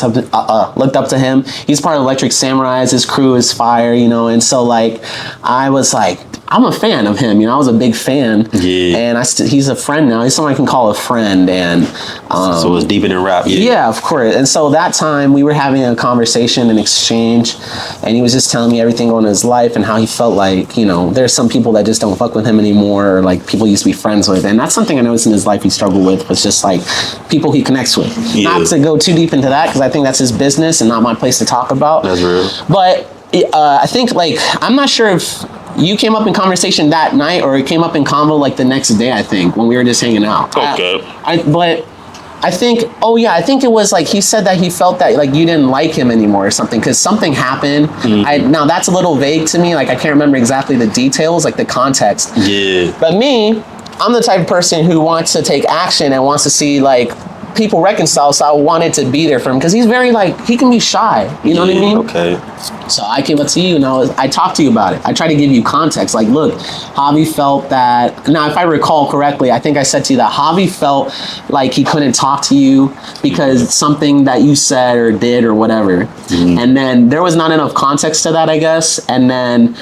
to him. He's part of Electric Samurais. His crew is fire, you know, and so like I was like, I'm a fan of him, you know. I was a big fan, and he's a friend now. He's someone I can call a friend, and so it's deeper than rap. Yeah, of course. And so that time we were having a conversation, an exchange, and he was just telling me everything going in his life and how he felt like, you know, there's some people that just don't fuck with him anymore, or like people he used to be friends with, and that's something I noticed in his life he struggled with, was just like people he connects with. Not to go too deep into that, because I think that's his business and not my place to talk about. That's real. But I think, like, I'm not sure if you came up in conversation that night or it came up in convo like the next day, I think, when we were just hanging out. Okay. But I think it was like he said that he felt that like you didn't like him anymore or something because something happened. Now that's a little vague to me. Like I can't remember exactly the details, like the context. Yeah. But me, I'm the type of person who wants to take action and wants to see like people reconcile, so I wanted to be there for him because he's very like, he can be shy, you know what I mean? Okay. So I came up to you and I talked to you about it. I tried to give you context, like, look, Javi felt that, now if I recall correctly, I think I said to you that Javi felt like he couldn't talk to you because something that you said or did or whatever. And then there was not enough context to that, I guess. And then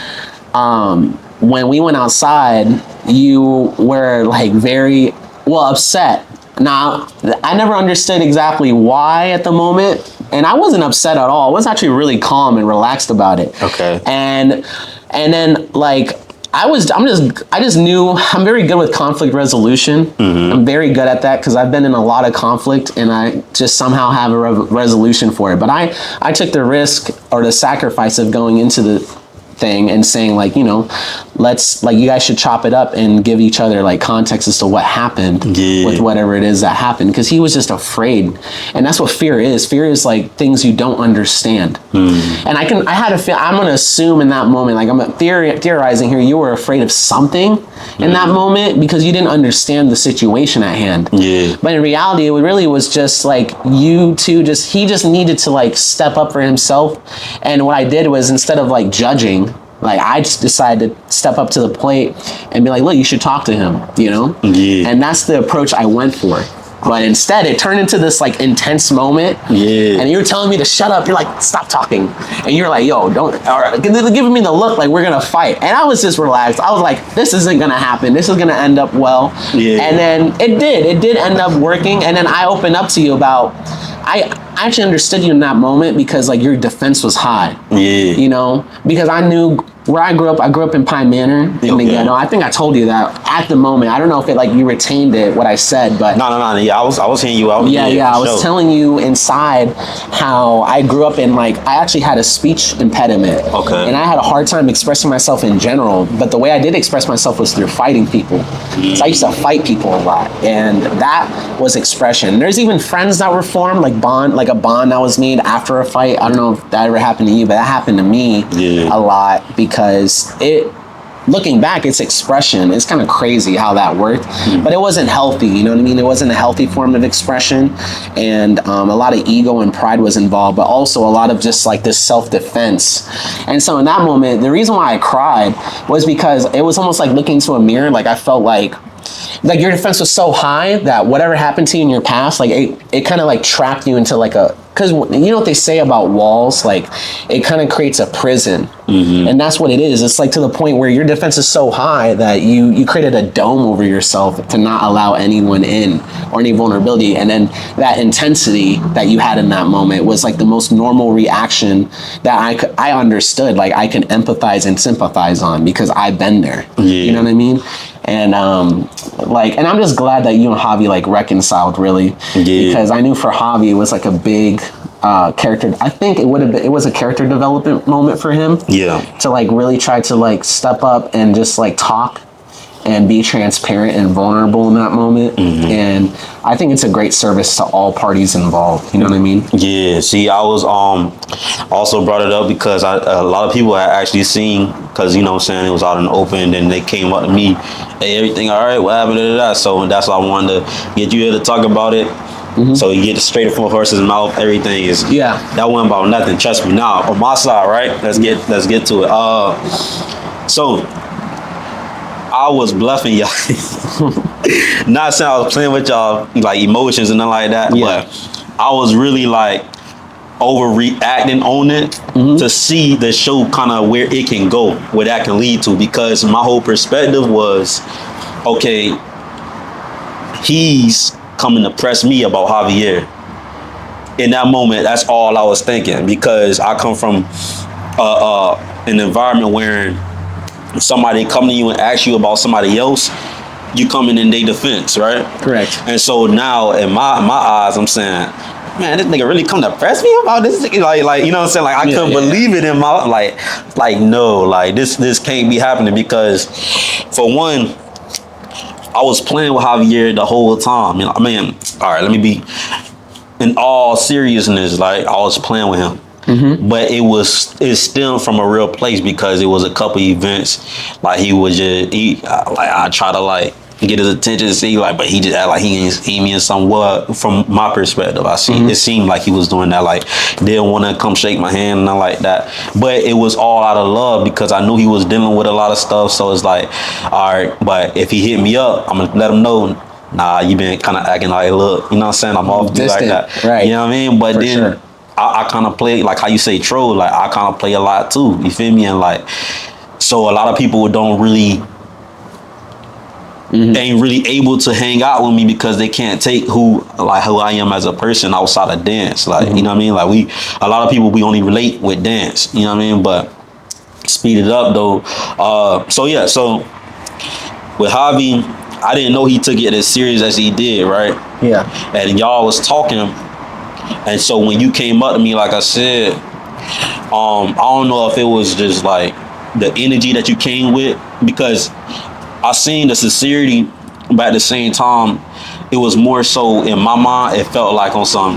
when we went outside, you were like very, upset. Now, I never understood exactly why at the moment, and I wasn't upset at all. I was actually really calm and relaxed about it. Okay. And then like I just knew I'm very good with conflict resolution. I'm very good at that because I've been in a lot of conflict and I just somehow have a resolution for it. But I took the risk or the sacrifice of going into the thing and saying like, you know, let's, like, you guys should chop it up and give each other like context as to what happened with whatever it is that happened, because he was just afraid. And that's what fear is like things you don't understand. And I had a feel, I'm gonna assume in that moment, like I'm theorizing here, you were afraid of something in that moment because you didn't understand the situation at hand. But in reality, it really was just like you two he just needed to like step up for himself. And what I did was, instead of like judging, like I just decided to step up to the plate and be like, look, you should talk to him, you know? And that's the approach I went for. But instead it turned into this like intense moment. And you were telling me to shut up. You're like, stop talking. And you're like, yo, don't, or giving me the look like we're gonna fight. And I was just relaxed. I was like, this isn't gonna happen. This is gonna end up well. And then it did end up working. And then I opened up to you about, I actually understood you in that moment because like your defense was high. You know, because I knew where I grew up in Pine Manor in the ghetto. I think I told you that at the moment. I don't know if it like you retained it, what I said, but no. Yeah, I was hearing you out. I was telling you inside how I grew up in, like, I actually had a speech impediment. And I had a hard time expressing myself in general, but the way I did express myself was through fighting people. So I used to fight people a lot, and that was expression. There's even friends that were formed, like a bond that was made after a fight. I don't know if that ever happened to you, but that happened to me a lot because looking back, it's expression. It's kind of crazy how that worked, but it wasn't healthy. You know what I mean? It wasn't a healthy form of expression, and a lot of ego and pride was involved, but also a lot of just like this self-defense. And so in that moment, the reason why I cried was because it was almost like looking into a mirror. Like I felt like your defense was so high that whatever happened to you in your past, like it kind of like trapped you into like because you know what they say about walls, like it kind of creates a prison. And that's what it is. It's like to the point where your defense is so high that you created a dome over yourself to not allow anyone in or any vulnerability. And then that intensity that you had in that moment was like the most normal reaction that I understood. Like I can empathize and sympathize on because I've been there. You know what I mean? And and I'm just glad that you and Javi like reconciled, really, because I knew for Javi it was like a big character. I think it was a character development moment for him. Yeah. To like really try to like step up and just like talk and be transparent and vulnerable in that moment. And I think it's a great service to all parties involved. You know what I mean? Yeah. See, I was also brought it up because a lot of people had actually seen, because you know what I'm saying, it was out in the open, and then they came up to me, hey, everything all right? What happened to that? So that's why I wanted to get you here to talk about it. So you get it straight from a person's mouth. Everything is that wasn't about nothing. Trust me. Now on my side, right? Let's get to it. So I was bluffing y'all. Not saying I was playing with y'all like emotions and nothing like that, but I was really like overreacting on it to see the show kind of where it can go, where that can lead to, because my whole perspective was, okay, he's coming to press me about Javier. In that moment, that's all I was thinking, because I come from an environment where somebody come to you and ask you about somebody else, you coming in their defense, right? Correct. And so now in my eyes, I'm saying, man, this nigga really come to press me about this? Like, you know what I'm saying? Like, I couldn't believe it in my, like, no, like, this can't be happening, because for one, I was playing with Javier the whole time. You know, I mean, all right, let me be, in all seriousness, like, I was playing with him. But it stemmed from a real place, because it was a couple events. Like, I try to like get his attention, see, like, but he just act like he mean somewhat. From my perspective, I see it seemed like he was doing that, like, didn't want to come shake my hand and nothing like that. But it was all out of love, because I knew he was dealing with a lot of stuff. So it's like, all right, but if he hit me up, I'm gonna let him know, nah, you been kind of acting like, look, you know what I'm saying, I'm off you like that, right? You know what I mean? But then I kind of play, like how you say, troll, like I kind of play a lot too, you feel me? And like, so a lot of people don't really ain't really able to hang out with me, because they can't take who I am as a person outside of dance. Like, you know what I mean? Like, a lot of people, we only relate with dance, you know what I mean? But speed it up though. So with Javi, I didn't know he took it as serious as he did, right? Yeah. And y'all was talking, and so when you came up to me, like I said, I don't know if it was just like the energy that you came with, because I seen the sincerity, but at the same time, it was more so in my mind, it felt like on some,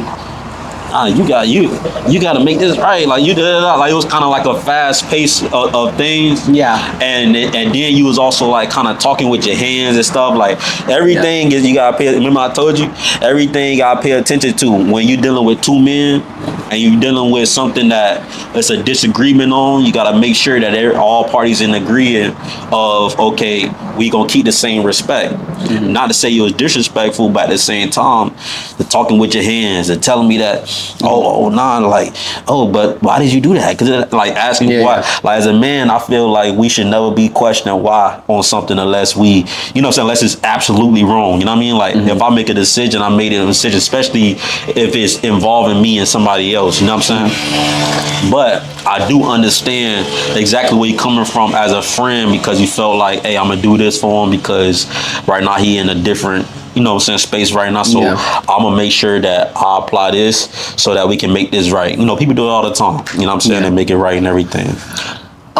you got to make this right. Like, you did it. Like, it was kind of like a fast pace of things. Yeah. And then you was also like kind of talking with your hands and stuff. Like, everything is, you got to pay. Remember I told you, everything you got to pay attention to when you're dealing with two men and you're dealing with something that it's a disagreement on. You got to make sure that all parties in agreement of, okay, we gonna keep the same respect. Not to say you was disrespectful, but at the same time, the talking with your hands and telling me that, but why did you do that? Because like asking why. Like, as a man, I feel like we should never be questioning why on something unless we, you know what I'm saying, unless it's absolutely wrong. You know what I mean? Like, if I make a decision, I made a decision, especially if it's involving me and somebody else. You know what I'm saying? But I do understand exactly where you're coming from as a friend, because you felt like, hey, I'm gonna do this for him because right now he in a different, you know what I'm saying, space right now. So I'm gonna make sure that I apply this so that we can make this right. You know, people do it all the time, you know what I'm saying, and make it right and everything.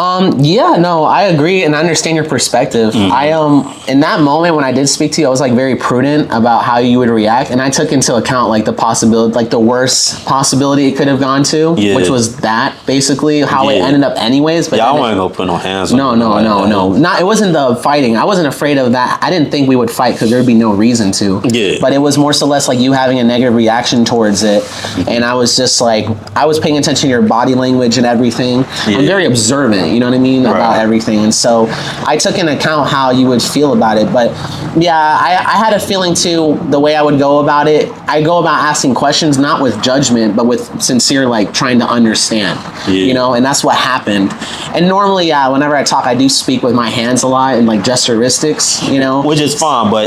No, I agree and I understand your perspective. I in that moment when I did speak to you, I was like very prudent about how you would react, and I took into account like the possibility, like the worst possibility it could have gone to, which was that basically how it ended up anyways. But I wasn't gonna put no hands on no. Not, it wasn't the fighting. I wasn't afraid of that. I didn't think we would fight because there'd be no reason to. But it was more so less like you having a negative reaction towards it, and I was just like, I was paying attention to your body language and everything. I'm very observant. You know what I mean? About everything. And so I took into account how you would feel about it. But yeah, I had a feeling too, the way I would go about it, I go about asking questions, not with judgment, but with sincere, like trying to understand, you know, and that's what happened. And normally, whenever I talk, I do speak with my hands a lot and like gesturistics, you know. Which is fine, but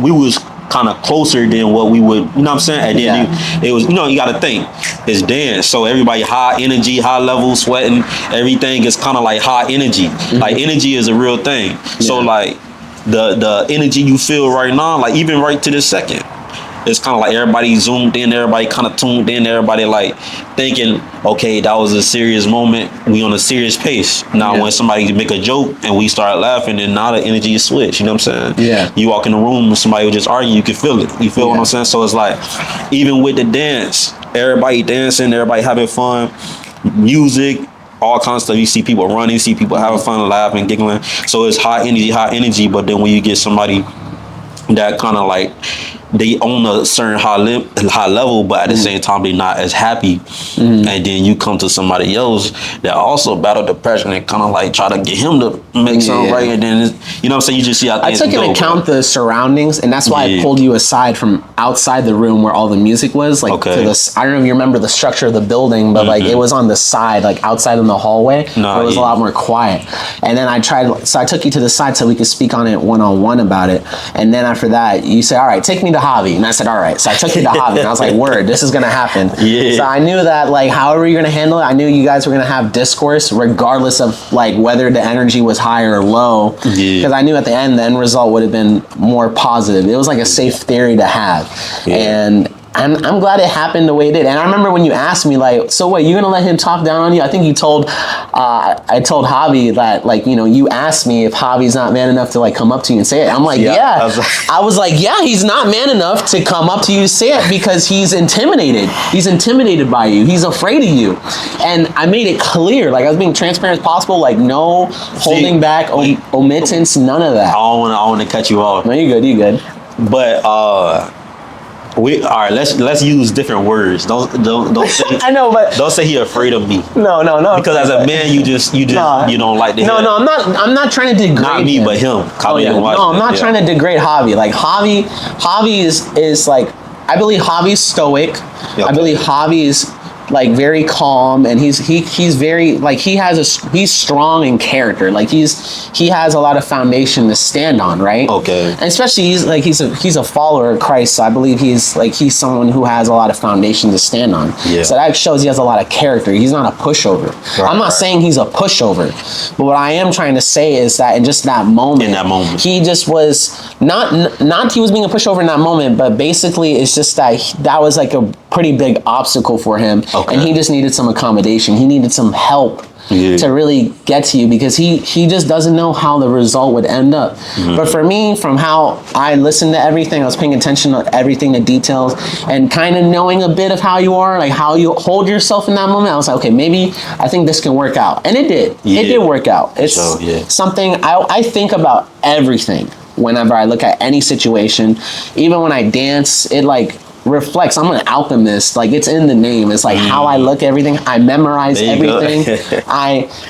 we was kind of closer than what we would, you know what I'm saying? And then it was, you know, you got to think, it's dance. So everybody high energy, high level, sweating, everything is kind of like high energy. Like, energy is a real thing. So like, the energy you feel right now, like even right to this second. It's kind of like everybody zoomed in, everybody kind of tuned in, everybody like thinking, okay, that was a serious moment. We on a serious pace. Now, when somebody make a joke and we start laughing, and now the energy is switched. You know what I'm saying? Yeah. You walk in the room and somebody will just argue, you can feel it. You feel what I'm saying? So it's like, even with the dance, everybody dancing, everybody having fun, music, all kinds of stuff. You see people running, you see people having fun, laughing, giggling. So it's high energy. But then when you get somebody that kind of like, they own a certain high level, but at the same time they're not as happy. And then you come to somebody else that also battle depression and kind of like try to get him to make something right. And then you know what I'm saying, you just see how things I took into account the surroundings, and that's why I pulled you aside from outside the room where all the music was, like to this. I don't know if you remember the structure of the building, but like it was on the side, like outside in the hallway. It was a lot more quiet. And then I took you to the side so we could speak on it one-on-one about it. And then after that, you said, all right, take me to Javi. And I said, all right. So I took you to Javi, and I was like, word, this is going to happen. So I knew that, like, however you're going to handle it, I knew you guys were going to have discourse regardless of, like, whether the energy was high or low. Because I knew at the end result would have been more positive. It was like a safe theory to have. And I'm glad it happened the way it did. And I remember when you asked me, like, so wait, you're gonna let him talk down on you? I think you told, I told Javi that, like, you know, you asked me if Javi's not man enough to, like, come up to you and say it. I'm like, I was like, yeah, he's not man enough to come up to you and say it because he's intimidated. He's intimidated by you. He's afraid of you. And I made it clear, like, I was being transparent as possible, like, no holding back, omittance, none of that. I don't want to cut you off. No, you're good. But all right. Let's use different words. Don't say. I know, but don't say he afraid of me. No. Because as a man, you don't like to. No, I'm not trying to degrade. Not me, but him. No, I'm not trying to degrade Javi. Like Javi is like, I believe Javi's stoic. I believe Javi is like very calm, and he's very like he's strong in character. Like he has a lot of foundation to stand on, right? Okay. And especially he's a follower of Christ, so I believe he's someone who has a lot of foundation to stand on. Yeah. So that shows he has a lot of character. He's not a pushover. Right, I'm not saying he's a pushover, but what I am trying to say is that in just that moment, he just was not he was being a pushover in that moment, but basically it's just that was like a pretty big obstacle for him. Okay. And he just needed some accommodation. He needed some help to really get to you because he just doesn't know how the result would end up. But for me, from how I listened to everything, I was paying attention to everything, the details, and kind of knowing a bit of how you are, like how you hold yourself in that moment. I was like, okay, maybe I think this can work out. And it did. Yeah. It did work out. It's something I think about everything whenever I look at any situation. Even when I dance, it like reflects. I'm an alchemist. Like it's in the name. It's like how I look at everything. I memorize everything.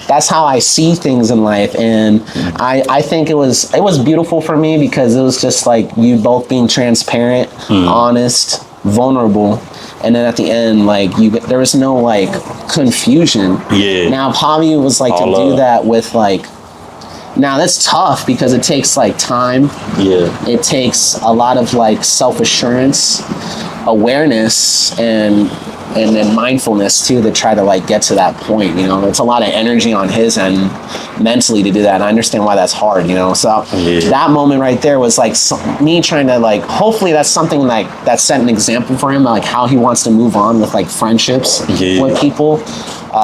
That's how I see things in life. And I think it was beautiful for me because it was just like you both being transparent, honest, vulnerable. And then at the end, like there was no like confusion. Yeah. Now Javi was like all to do that with like. Now that's tough because it takes like time. Yeah. It takes a lot of like self-assurance, awareness, and then mindfulness too to try to like get to that point. You know, it's a lot of energy on his end mentally to do that. And I understand why that's hard. You know, so that moment right there was like me trying to like. Hopefully that's something like that set an example for him, like how he wants to move on with like friendships with people.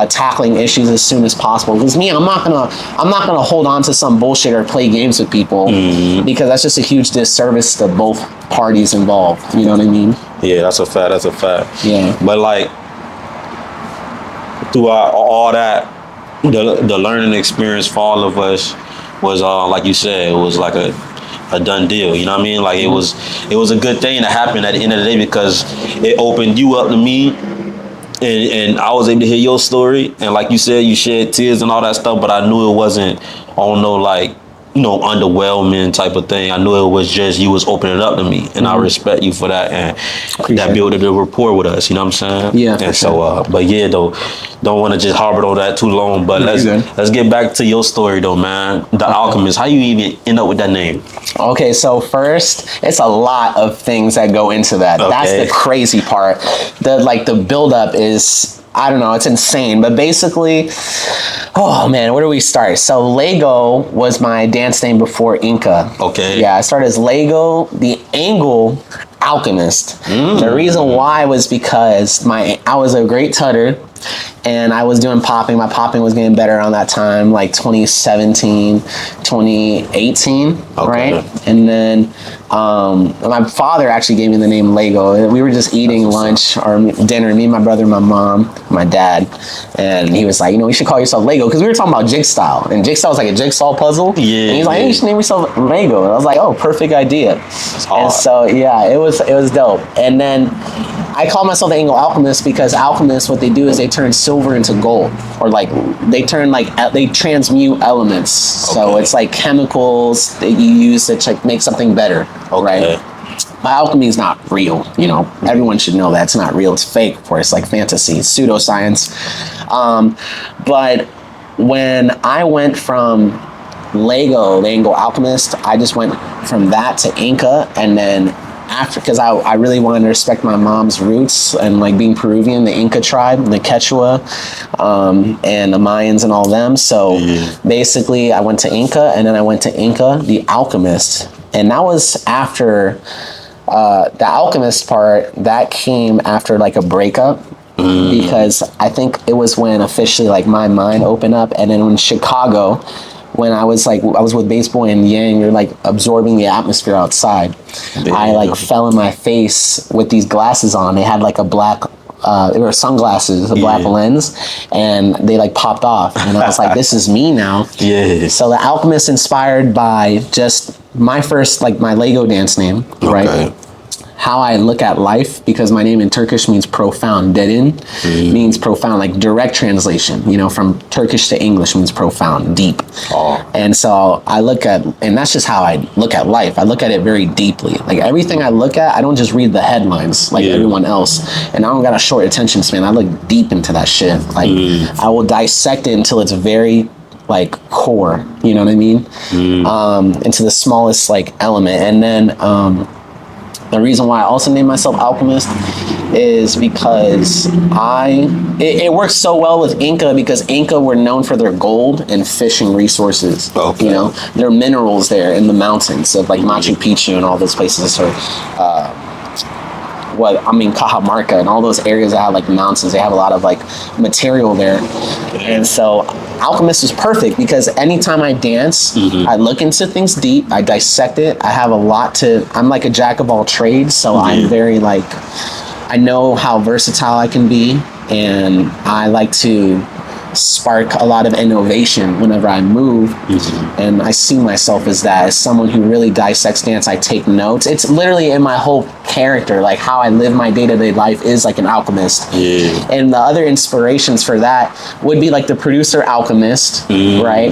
Tackling issues as soon as possible. Because me, I'm not gonna hold on to some bullshit or play games with people because that's just a huge disservice to both parties involved. You know what I mean? Yeah, that's a fact. Yeah. But like throughout all that, the learning experience for all of us was like you said, it was like a done deal. You know what I mean? Like it was a good thing that happened at the end of the day because it opened you up to me. And I was able to hear your story, and like you said, you shed tears and all that stuff, but I knew it wasn't on no like, you know, underwhelming type of thing. I knew it was just you was opening it up to me, and I respect you for that, and that built a rapport with us. You know what I'm saying? Yeah. And so, but yeah, though, don't want to just harbor on that too long. But let's get back to your story though, man. The Alchemist. How you even end up with that name? Okay, so first, it's a lot of things that go into that. Okay. That's the crazy part. The build up is I don't know, it's insane. But basically, oh man, where do we start? So Lego was my dance name before INCA. Okay. Yeah, I started as Lego, the Angle Alchemist. The reason why was because I was a great tutter, and I was doing popping. My popping was getting better around that time, like 2017, 2018, right? And then my father actually gave me the name Lego. We were just eating lunch or dinner, me, my brother, my mom, my dad, and he was like, you should call yourself Lego, because we were talking about Jigsaw, and Jigsaw was like a jigsaw puzzle. Yeah. And he's like, hey, you should name yourself Lego. And I was like, oh, perfect idea. And so yeah, it was dope. And then I call myself the Angle Alchemist because alchemists, what they do is they turn silver into gold, or like they transmute elements. So it's like chemicals that you use to make something better, right? But alchemy is not real, Everyone should know that it's not real. It's fake, of course, like fantasy, pseudoscience. But when I went from Lego, the Angle Alchemist, I just went from that to INCA, and then because I really wanted to respect my mom's roots and like being Peruvian, the Inca tribe, the Quechua, and the Mayans and all them. So basically I went to INCA, and then I went to INCA, the Alchemist. And that was after the Alchemist part, that came after like a breakup. Because I think it was when officially like my mind opened up. And then in Chicago, when I was with Baseball and Yang, you're like absorbing the atmosphere outside. Damn. I like fell in my face with these glasses on. They had like a black, they were sunglasses, a black lens, and they like popped off. And I was like, this is me now. Yeah. So the Alchemist inspired by just my first, like my Lego dance name, right? How I look at life, because my name in Turkish means profound. Derin means profound, like direct translation, from Turkish to English means profound, deep. And so I look at, and that's just how I look at life. I look at it very deeply. Like everything I look at, I don't just read the headlines like everyone else. And I don't got a short attention span. I look deep into that shit. Like I will dissect it until it's very like core, you know what I mean? Into the smallest like element. And then, the reason why I also named myself Alchemist is because it works so well with INCA, because INCA were known for their gold and fishing resources. There are minerals there in the mountains of like Machu Picchu and all those places, or Cajamarca and all those areas that have like mountains. They have a lot of like material there. And so Alchemist is perfect because anytime I dance, I look into things deep, I dissect it. I have I'm like a jack of all trades. So I'm very like, I know how versatile I can be, and I like to spark a lot of innovation whenever I move. And I see myself as that, as someone who really dissects dance. I take notes. It's literally in my whole character, like how I live my day-to-day life is like an alchemist. And the other inspirations for that would be like the producer Alchemist, right?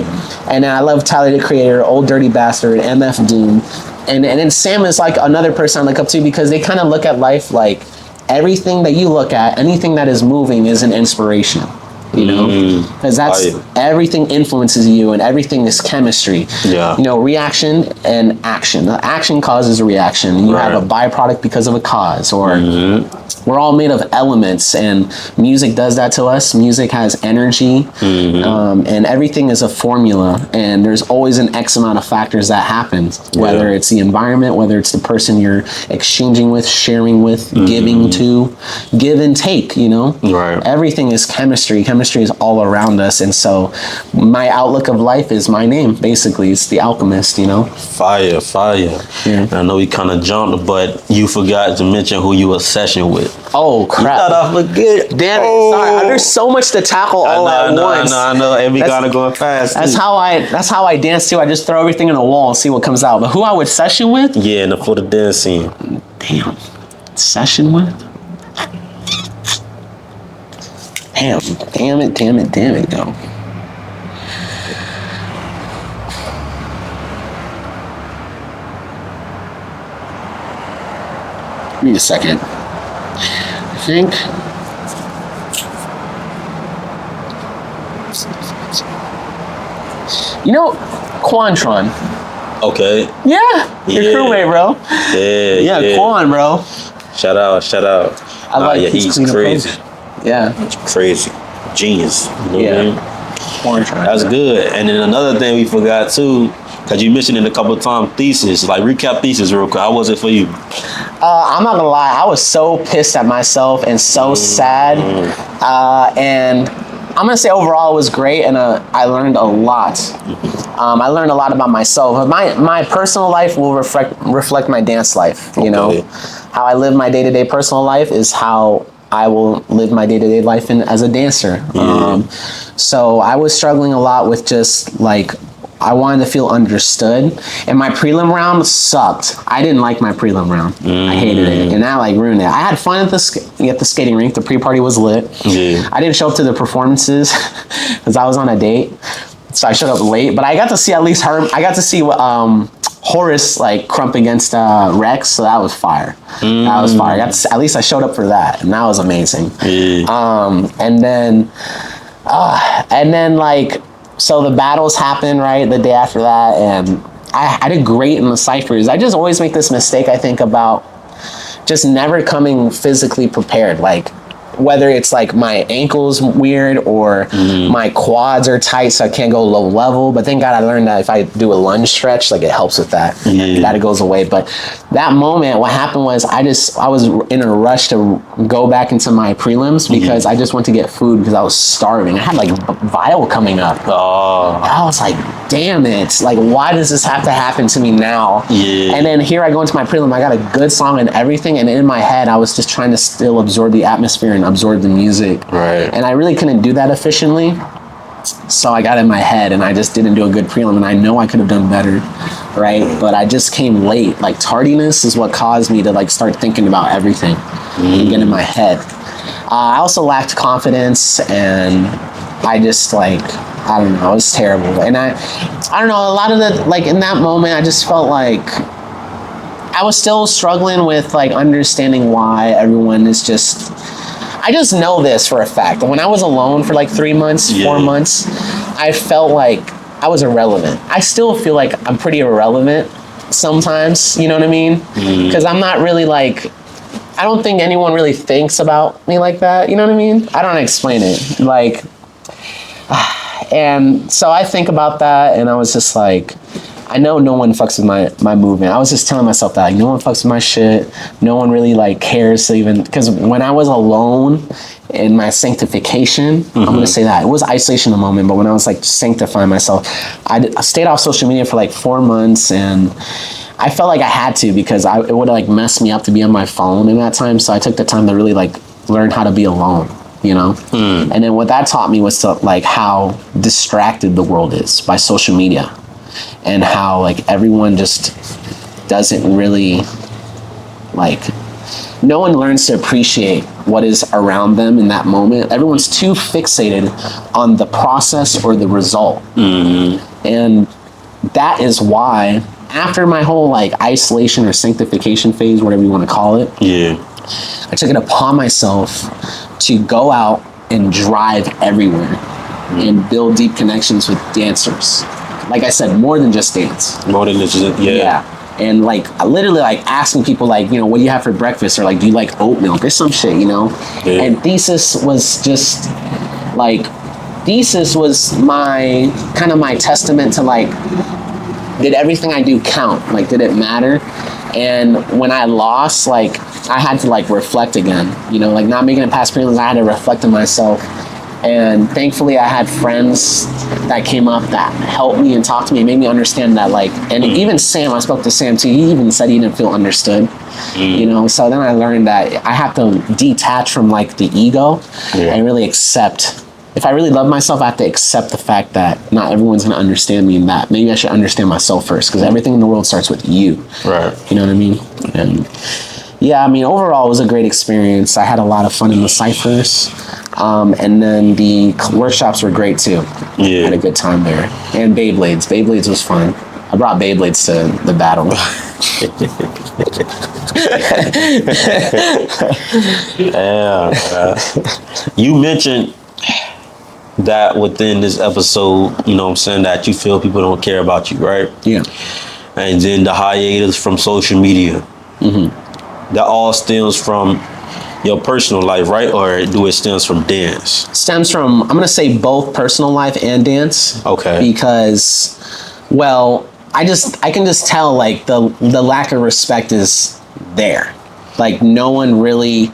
And I love Tyler the Creator, Old Dirty Bastard, MF Doom, and then Sam is like another person I look up to, because they kind of look at life like everything that you look at, anything that is moving is an inspiration. Because that's everything influences you, and everything is chemistry. Reaction and action. The action causes a reaction. You have a byproduct because of a cause, or we're all made of elements, and music does that to us. Music has energy, and everything is a formula, and there's always an X amount of factors that happen, whether it's the environment, whether it's the person you're exchanging with, sharing with, giving to, give and take, Everything is chemistry. Chemistry is all around us. And so my outlook of life is my name, basically. It's the Alchemist, Fire. I know we kind of jumped, but you forgot to mention who you were session with. Oh, crap. You thought I forget. Damn it. Sorry. There's so much to tackle all at once. I know. And we gotta go fast. That's how I dance too. I just throw everything in a wall and see what comes out. But who I would session with? Yeah, for the dance scene. Damn. Session with? Damn it, yo. Give me a second. I think. Quantron. Okay. Yeah. Your crewmate, bro. Yeah. Quan, bro. Shout out. I like his he's clean crazy. approach. Yeah. Crazy. Genius. You know what I mean? That's good. And then another thing we forgot too, because you mentioned it a couple of times, thesis. Like, recap thesis real quick. How was it for you? I'm not gonna lie, I was so pissed at myself and so sad. And I'm gonna say overall it was great, and I learned a lot. I learned a lot about myself. My personal life will reflect my dance life. You know, how I live my day-to-day personal life is how I will live my day-to-day life as a dancer. So I was struggling a lot with just like, I wanted to feel understood, and my prelim round sucked. I didn't like my prelim round. I hated it, and that like ruined it. I had fun at the skating rink. The pre-party was lit. I didn't show up to the performances because I was on a date, so I showed up late. But I got to see at least her. I got to see Horace like crump against Rex, so that was fire. That was fire. At least I showed up for that, and that was amazing. And then like. So the battles happened, right, the day after that, and I did great in the ciphers. I just always make this mistake, I think, about just never coming physically prepared. Like, whether it's like my ankle's weird or my quads are tight so I can't go low level. But thank God I learned that if I do a lunge stretch, like it helps with that. That it goes away. But that moment, what happened was I was in a rush to go back into my prelims because I just went to get food because I was starving. I had like Vile coming up. I was like, damn it. Like, why does this have to happen to me now? And then here I go into my prelim. I got a good song and everything. And in my head, I was just trying to still absorb the atmosphere and absorb the music. And I really couldn't do that efficiently. So I got in my head and I just didn't do a good prelim, and I know I could have done better, right? But I just came late. Like, tardiness is what caused me to like start thinking about everything and get in my head. I also lacked confidence, and I just like, I don't know, it was terrible. And I don't know, a lot of the, like in that moment, I just felt like I was still struggling with like understanding why everyone is just, I just know this for a fact. When I was alone for like 3 months, 4 months, I felt like I was irrelevant. I still feel like I'm pretty irrelevant sometimes, you know what I mean? Because I'm not really like, I don't think anyone really thinks about me like that, you know what I mean? I don't explain it. Like, and so I think about that, and I was just like, I know no one fucks with my movement. I was just telling myself that, like, no one fucks with my shit. No one really, like, cares to even... Because when I was alone in my sanctification, I'm going to say that. It was isolation a moment, but when I was, like, sanctifying myself, I stayed off social media for, like, 4 months, and I felt like I had to because it would have, like, messed me up to be on my phone in that time. So I took the time to really, like, learn how to be alone, you know? And then what that taught me was to, like, how distracted the world is by social media. And how like everyone just doesn't really like, no one learns to appreciate what is around them in that moment. Everyone's too fixated on the process or the result. And that is why after my whole like isolation or sanctification phase, whatever you want to call it, I took it upon myself to go out and drive everywhere and build deep connections with dancers. Like I said, more than just dance. More than just, And like, I literally like asking people like, you know, what do you have for breakfast? Or like, do you like oat milk or some shit, you know? And thesis was just like, thesis was my, kind of my testament to like, did everything I do count? Like, did it matter? And when I lost, like, I had to like reflect again, you know, like not making it past prelims, I had to reflect on myself. And thankfully I had friends that came up that helped me and talked to me and made me understand that, like, and even Sam, I spoke to Sam too, he even said he didn't feel understood, you know? So then I learned that I have to detach from like the ego and really accept, if I really love myself, I have to accept the fact that not everyone's gonna understand me, and that maybe I should understand myself first, because everything in the world starts with you. You know what I mean? And yeah, I mean, overall, it was a great experience. I had a lot of fun in the ciphers. And then the workshops were great too. I had a good time there. And Beyblades. Beyblades was fun. I brought Beyblades to the battle. You mentioned that within this episode, you know what I'm saying, that you feel people don't care about you, right? And then the hiatus from social media. That all stems from your personal life, right? Or do it stems from dance? Stems from, I'm gonna say both personal life and dance. Okay. Because, well, I can just tell like the lack of respect is there. Like no one really,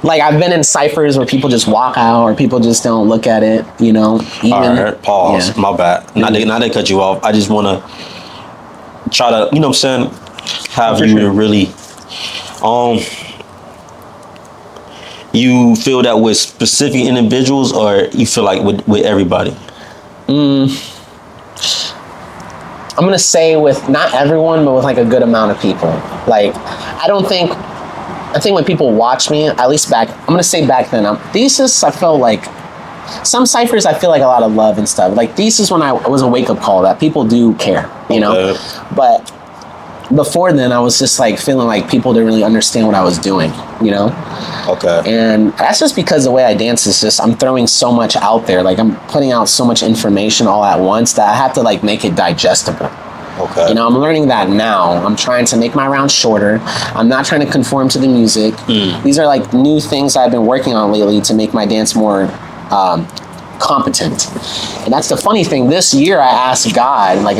like I've been in ciphers where people just walk out or people just don't look at it, you know. Even, All right, pause. Yeah. My bad. Not they cut you off. I just want to try to, you know what I'm saying, have For you sure. to really, you feel that with specific individuals, or you feel like with everybody? I'm gonna say with not everyone, but with like a good amount of people. Like I think when people watch me, at least I'm gonna say back then, thesis, I felt like some ciphers, I feel like a lot of love and stuff. Like thesis when I was a wake up call that people do care, you know. But before then, I was just like feeling like people didn't really understand what I was doing, you know. Okay. And that's just because the way I dance is just I'm throwing so much out there. Like I'm putting out so much information all at once that I have to like make it digestible. Okay. You know, I'm learning that now. I'm trying to make my rounds shorter. I'm not trying to conform to the music. These are like new things I've been working on lately to make my dance more competent. And that's the funny thing. This year I asked God, like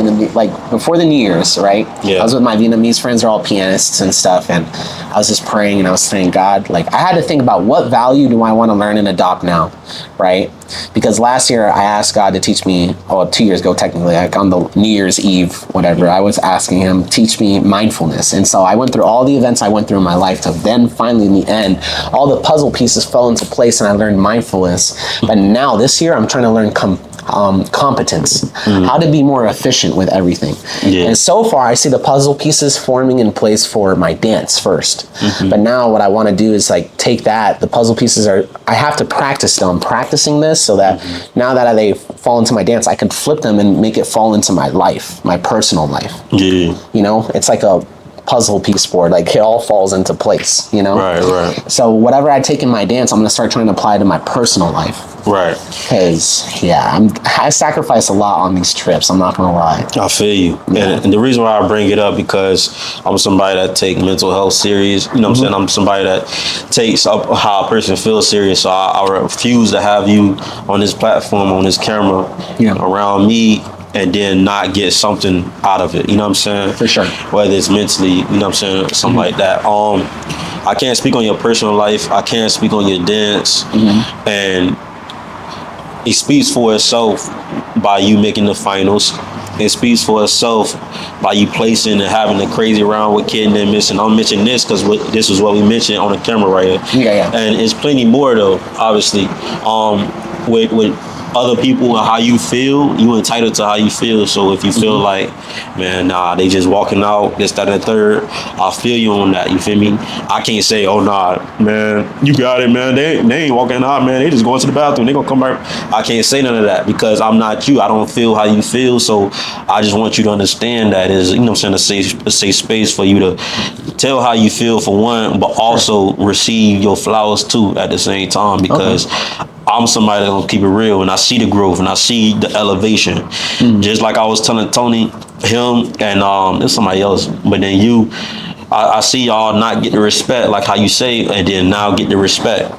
before the New Year's, right? Yeah. I was with my Vietnamese friends, they're all pianists and stuff, and I was just praying and I was saying, God, like I had to think about what value do I want to learn and adopt now, right? Because last year I asked God to teach me, 2 years ago technically, like on the New Year's Eve, whatever, I was asking him, teach me mindfulness. And so I went through all the events I went through in my life to then finally in the end, all the puzzle pieces fell into place and I learned mindfulness. But now this year I'm trying to learn competence, how to be more efficient with everything. Yeah. And so far I see the puzzle pieces forming in place for my dance first. But now what I want to do is like take the puzzle pieces I have to practice them. I'm practicing this so that now that they fall into my dance, I can flip them and make it fall into my life, my personal life. Yeah. You know, it's like a puzzle piece board, like it all falls into place, you know? Right. So whatever I take in my dance, I'm gonna start trying to apply to my personal life. Right. Because, yeah, I sacrifice a lot on these trips, I'm not gonna lie. I feel you. Yeah. And the reason why I bring it up, because I'm somebody that take mental health serious. You know what I'm saying? I'm somebody that takes up how a person feels serious. So I refuse to have you on this platform, on this camera, around me, and then not get something out of it. You know what I'm saying? For sure. Whether it's mentally, you know what I'm saying, something like that. I can't speak on your personal life. I can't speak on your dance. And it speaks for itself by you making the finals. It speaks for itself by you placing and having a crazy round with Kid and Missing. I'm mentioning this because this is what we mentioned on the camera right here. Yeah. And it's plenty more though, obviously. With other people and how you feel, you entitled to how you feel. So if you feel like, man, nah, they just walking out, this, that, and the third, I feel you on that. You feel me? I can't say, oh nah, man, you got it, man. They ain't walking out, man. They just going to the bathroom. They gonna come back. I can't say none of that because I'm not you. I don't feel how you feel. So I just want you to understand that is, you know what I'm saying, a safe space for you to tell how you feel for one, but also receive your flowers too at the same time because I'm somebody that's gonna keep it real and I see the growth and I see the elevation. Just like I was telling Tony, him and there's somebody else, but then you, I see y'all not get the respect like how you say, and then now get the respect.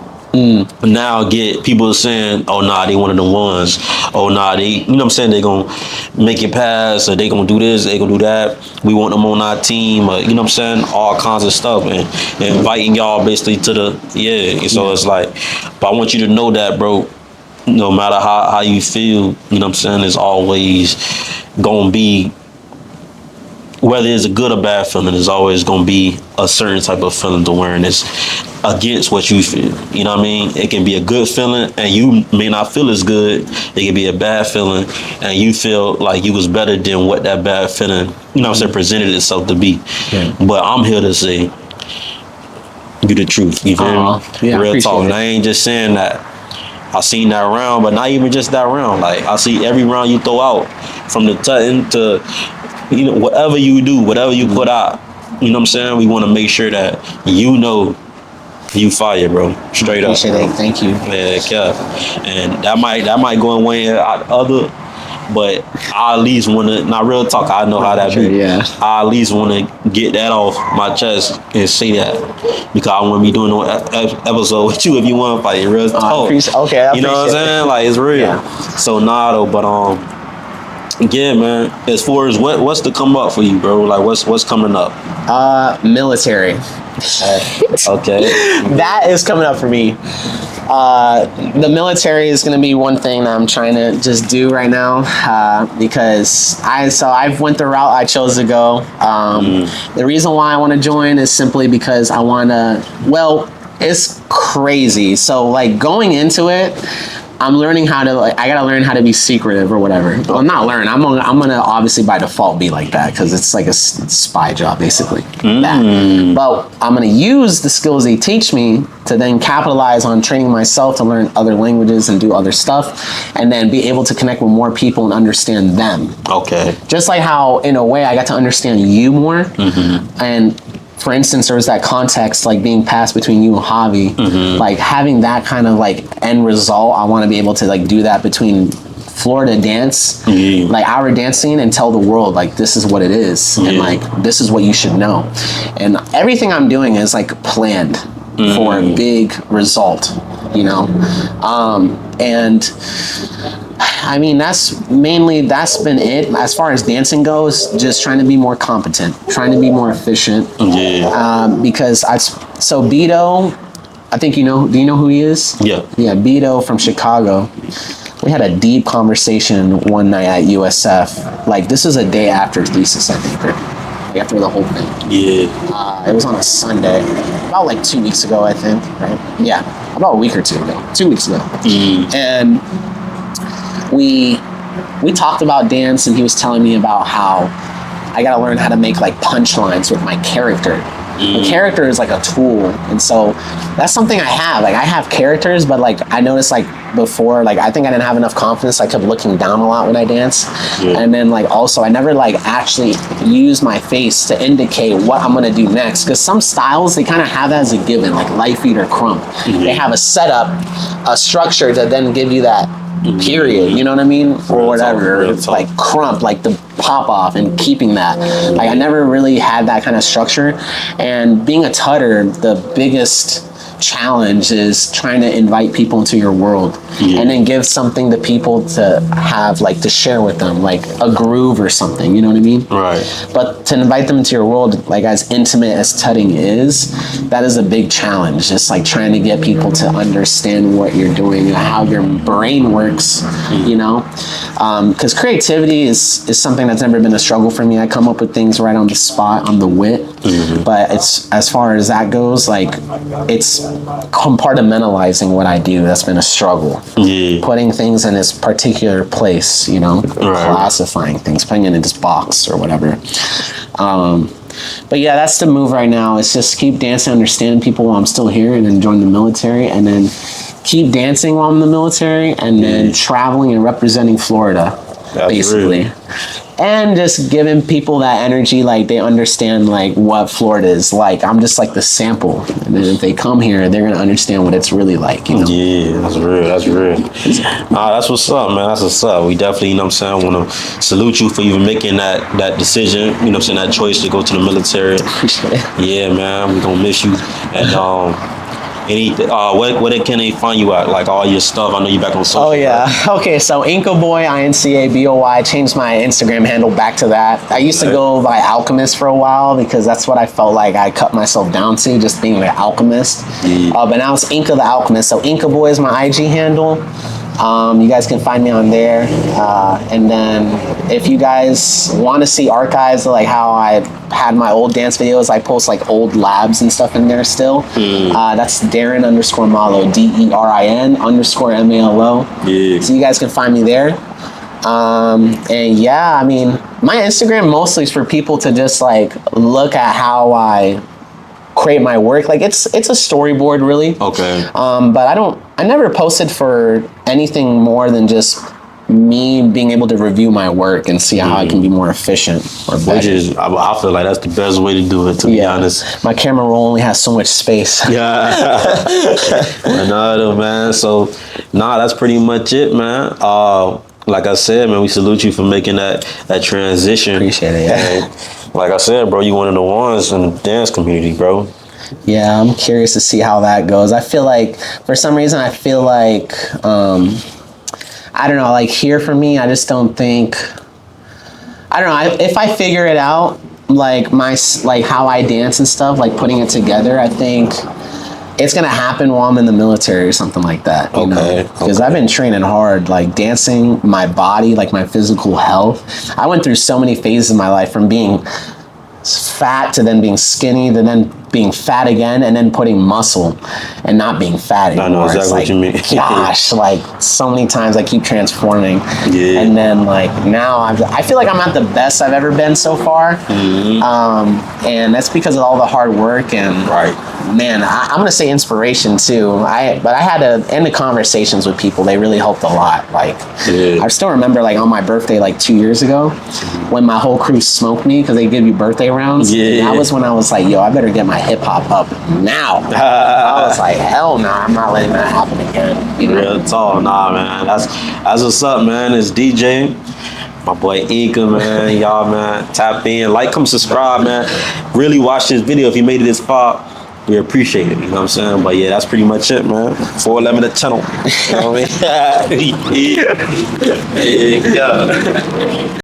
Now get people saying, oh nah, they one of the ones. Oh nah, they, you know what I'm saying, they gonna make it pass, or they gonna do this, they gonna do that. We want them on our team, or, you know what I'm saying, all kinds of stuff, and inviting y'all basically to the, and so it's like, but I want you to know that, bro, no matter how you feel, you know what I'm saying, it's always gonna be, whether it's a good or bad feeling, there's always going to be a certain type of feeling to where it's against what you feel. You know what I mean? It can be a good feeling and you may not feel as good. It can be a bad feeling and you feel like you was better than what that bad feeling, you know what I'm saying, presented itself to be. But I'm here to say, you the truth. You feel me? Yeah, real talk. it. And I ain't just saying that. I seen that round, but not even just that round. Like, I see every round you throw out, from the tutting to, you know, whatever you do, whatever you put out, you know what I'm saying? We want to make sure that you know you fire, bro. Straight up. Appreciate it. Thank you. Yeah, Kev. And that might go in way out other, but I at least want to. Not real talk. I know how that be. Yeah. I at least want to get that off my chest and say that because I want to be doing no episode with you if you want to fight. Real talk. Okay, I you know what I'm saying? Like it's real. Yeah. So nah though, but yeah, man. As far as what's to come up for you, bro? Like what's coming up? Military. Okay. That is coming up for me. The military is going to be one thing that I'm trying to just do right now because I've went the route I chose to go. The reason why I want to join is simply because I want to. Well, it's crazy. So like going into it, I'm learning how to I gotta learn how to be secretive or whatever. Well, not learn. I'm gonna obviously by default be like that because it's like a spy job basically. That. But I'm gonna use the skills they teach me to then capitalize on training myself to learn other languages and do other stuff, and then be able to connect with more people and understand them. Okay. Just like how in a way I got to understand you more, and. For instance, there was that context like being passed between you and Javi, like having that kind of like end result. I want to be able to like do that between Florida dance, like our dance scene, and tell the world like this is what it is, and like this is what you should know. And everything I'm doing is like planned for a big result, you know, and. I mean, that's been it. As far as dancing goes, just trying to be more competent, trying to be more efficient. Because so Beto, I think do you know who he is? Yeah. Yeah, Beto from Chicago. We had a deep conversation one night at USF. Like, this was a day after thesis, I think, right? After the whole thing. Yeah. It was on a Sunday, about like 2 weeks ago, I think, right? Yeah, about a week or two ago. 2 weeks ago. And we talked about dance, and he was telling me about how I gotta learn how to make like punchlines with my character. The character is like a tool, and so that's something I have. Like I have characters, but like I noticed like before, like I think I didn't have enough confidence. I kept looking down a lot when I dance, and then like also I never like actually use my face to indicate what I'm gonna do next. Because some styles they kind of have that as a given, like Life Eater, Crump. They have a setup, a structure to then give you that. Period, you know what I mean, or whatever. Like Crump, like the pop off, and keeping that. Like I never really had that kind of structure, and being a tutter, the biggest challenge is trying to invite people into your world and then give something to people to have, like to share with them, like a groove or something, you know what I mean? Right. But to invite them into your world, like as intimate as tutting is, that is a big challenge. It's like trying to get people to understand what you're doing and how your brain works, you know? Because creativity is something that's never been a struggle for me. I come up with things right on the spot, on the wit, but it's, as far as that goes, like it's compartmentalizing what I do that's been a struggle. Putting things in this particular place, you know, classifying things, putting it in this box or whatever. But yeah, that's the move right now. It's just keep dancing, understand people while I'm still here, and then join the military, and then keep dancing while I'm in the military, and then traveling and representing Florida, basically. And just giving people that energy, like they understand like what Florida is like. I'm just like the sample, and then if they come here, they're gonna understand what it's really like, you know? Yeah, that's real. That's real. That's what's up, man. That's what's up. We definitely, you know what I'm saying, want to salute you for even making that decision. You know what I'm saying, that choice to go to the military. Appreciate it. Yeah, man. We gonna miss you. And where can they find you at? Like all your stuff. I know you back on social. Oh yeah. Right? Okay. So INCA Boy, INCA changed my Instagram handle back to that. I used to go by Alchemist for a while because that's what I felt like I cut myself down to, just being the alchemist. But now it's INCA the Alchemist. So INCA Boy is my IG handle. You guys can find me on there. And then if you guys want to see archives of like how I had my old dance videos, I post like old labs and stuff in there still. That's Darren_Malo, DERIN_MALO. Yeah. So you guys can find me there. And yeah, I mean, my Instagram mostly is for people to just like look at how I create my work. Like it's a storyboard really. Okay. But I never posted for anything more than just me being able to review my work and see how I can be more efficient or better. Which is, I feel like that's the best way to do it, to be honest. My camera roll only has so much space. Yeah. Another man. So, that's pretty much it, man. like I said, man, we salute you for making that transition. Appreciate it. Yeah. And like I said, bro, you one of the ones in the dance community, bro. Yeah, I'm curious to see how that goes. I feel like, for some reason, I feel like, I don't know, like here for me, I just don't think, I don't know, if I figure it out, like like how I dance and stuff, like putting it together, I think it's gonna happen while I'm in the military or something like that. You know? Because I've been training hard, like dancing, my body, like my physical health. I went through so many phases in my life, from being fat to then being skinny to then being fat again and then putting muscle and not being fat anymore. I know exactly what you mean. Gosh, like so many times I keep transforming. Yeah. And then like now I feel like I'm at the best I've ever been so far. And that's because of all the hard work and man, I'm gonna say inspiration too. But I had to end the conversations with people. They really helped a lot. Like I still remember like on my birthday like 2 years ago when my whole crew smoked me because they give you birthday rounds. Yeah. That was when I was like, yo, I better get my hip hop up now. I was like, hell no, I'm not letting that happen again. You know? Real talk, nah, man. That's what's up, man. It's DJ. My boy INCA, man. Y'all, man, tap in, like, come subscribe, man. Really watch this video if you made it this far. We appreciate it, you know what I'm saying? But yeah, that's pretty much it, man. 411 the channel. You know what I mean? Yeah.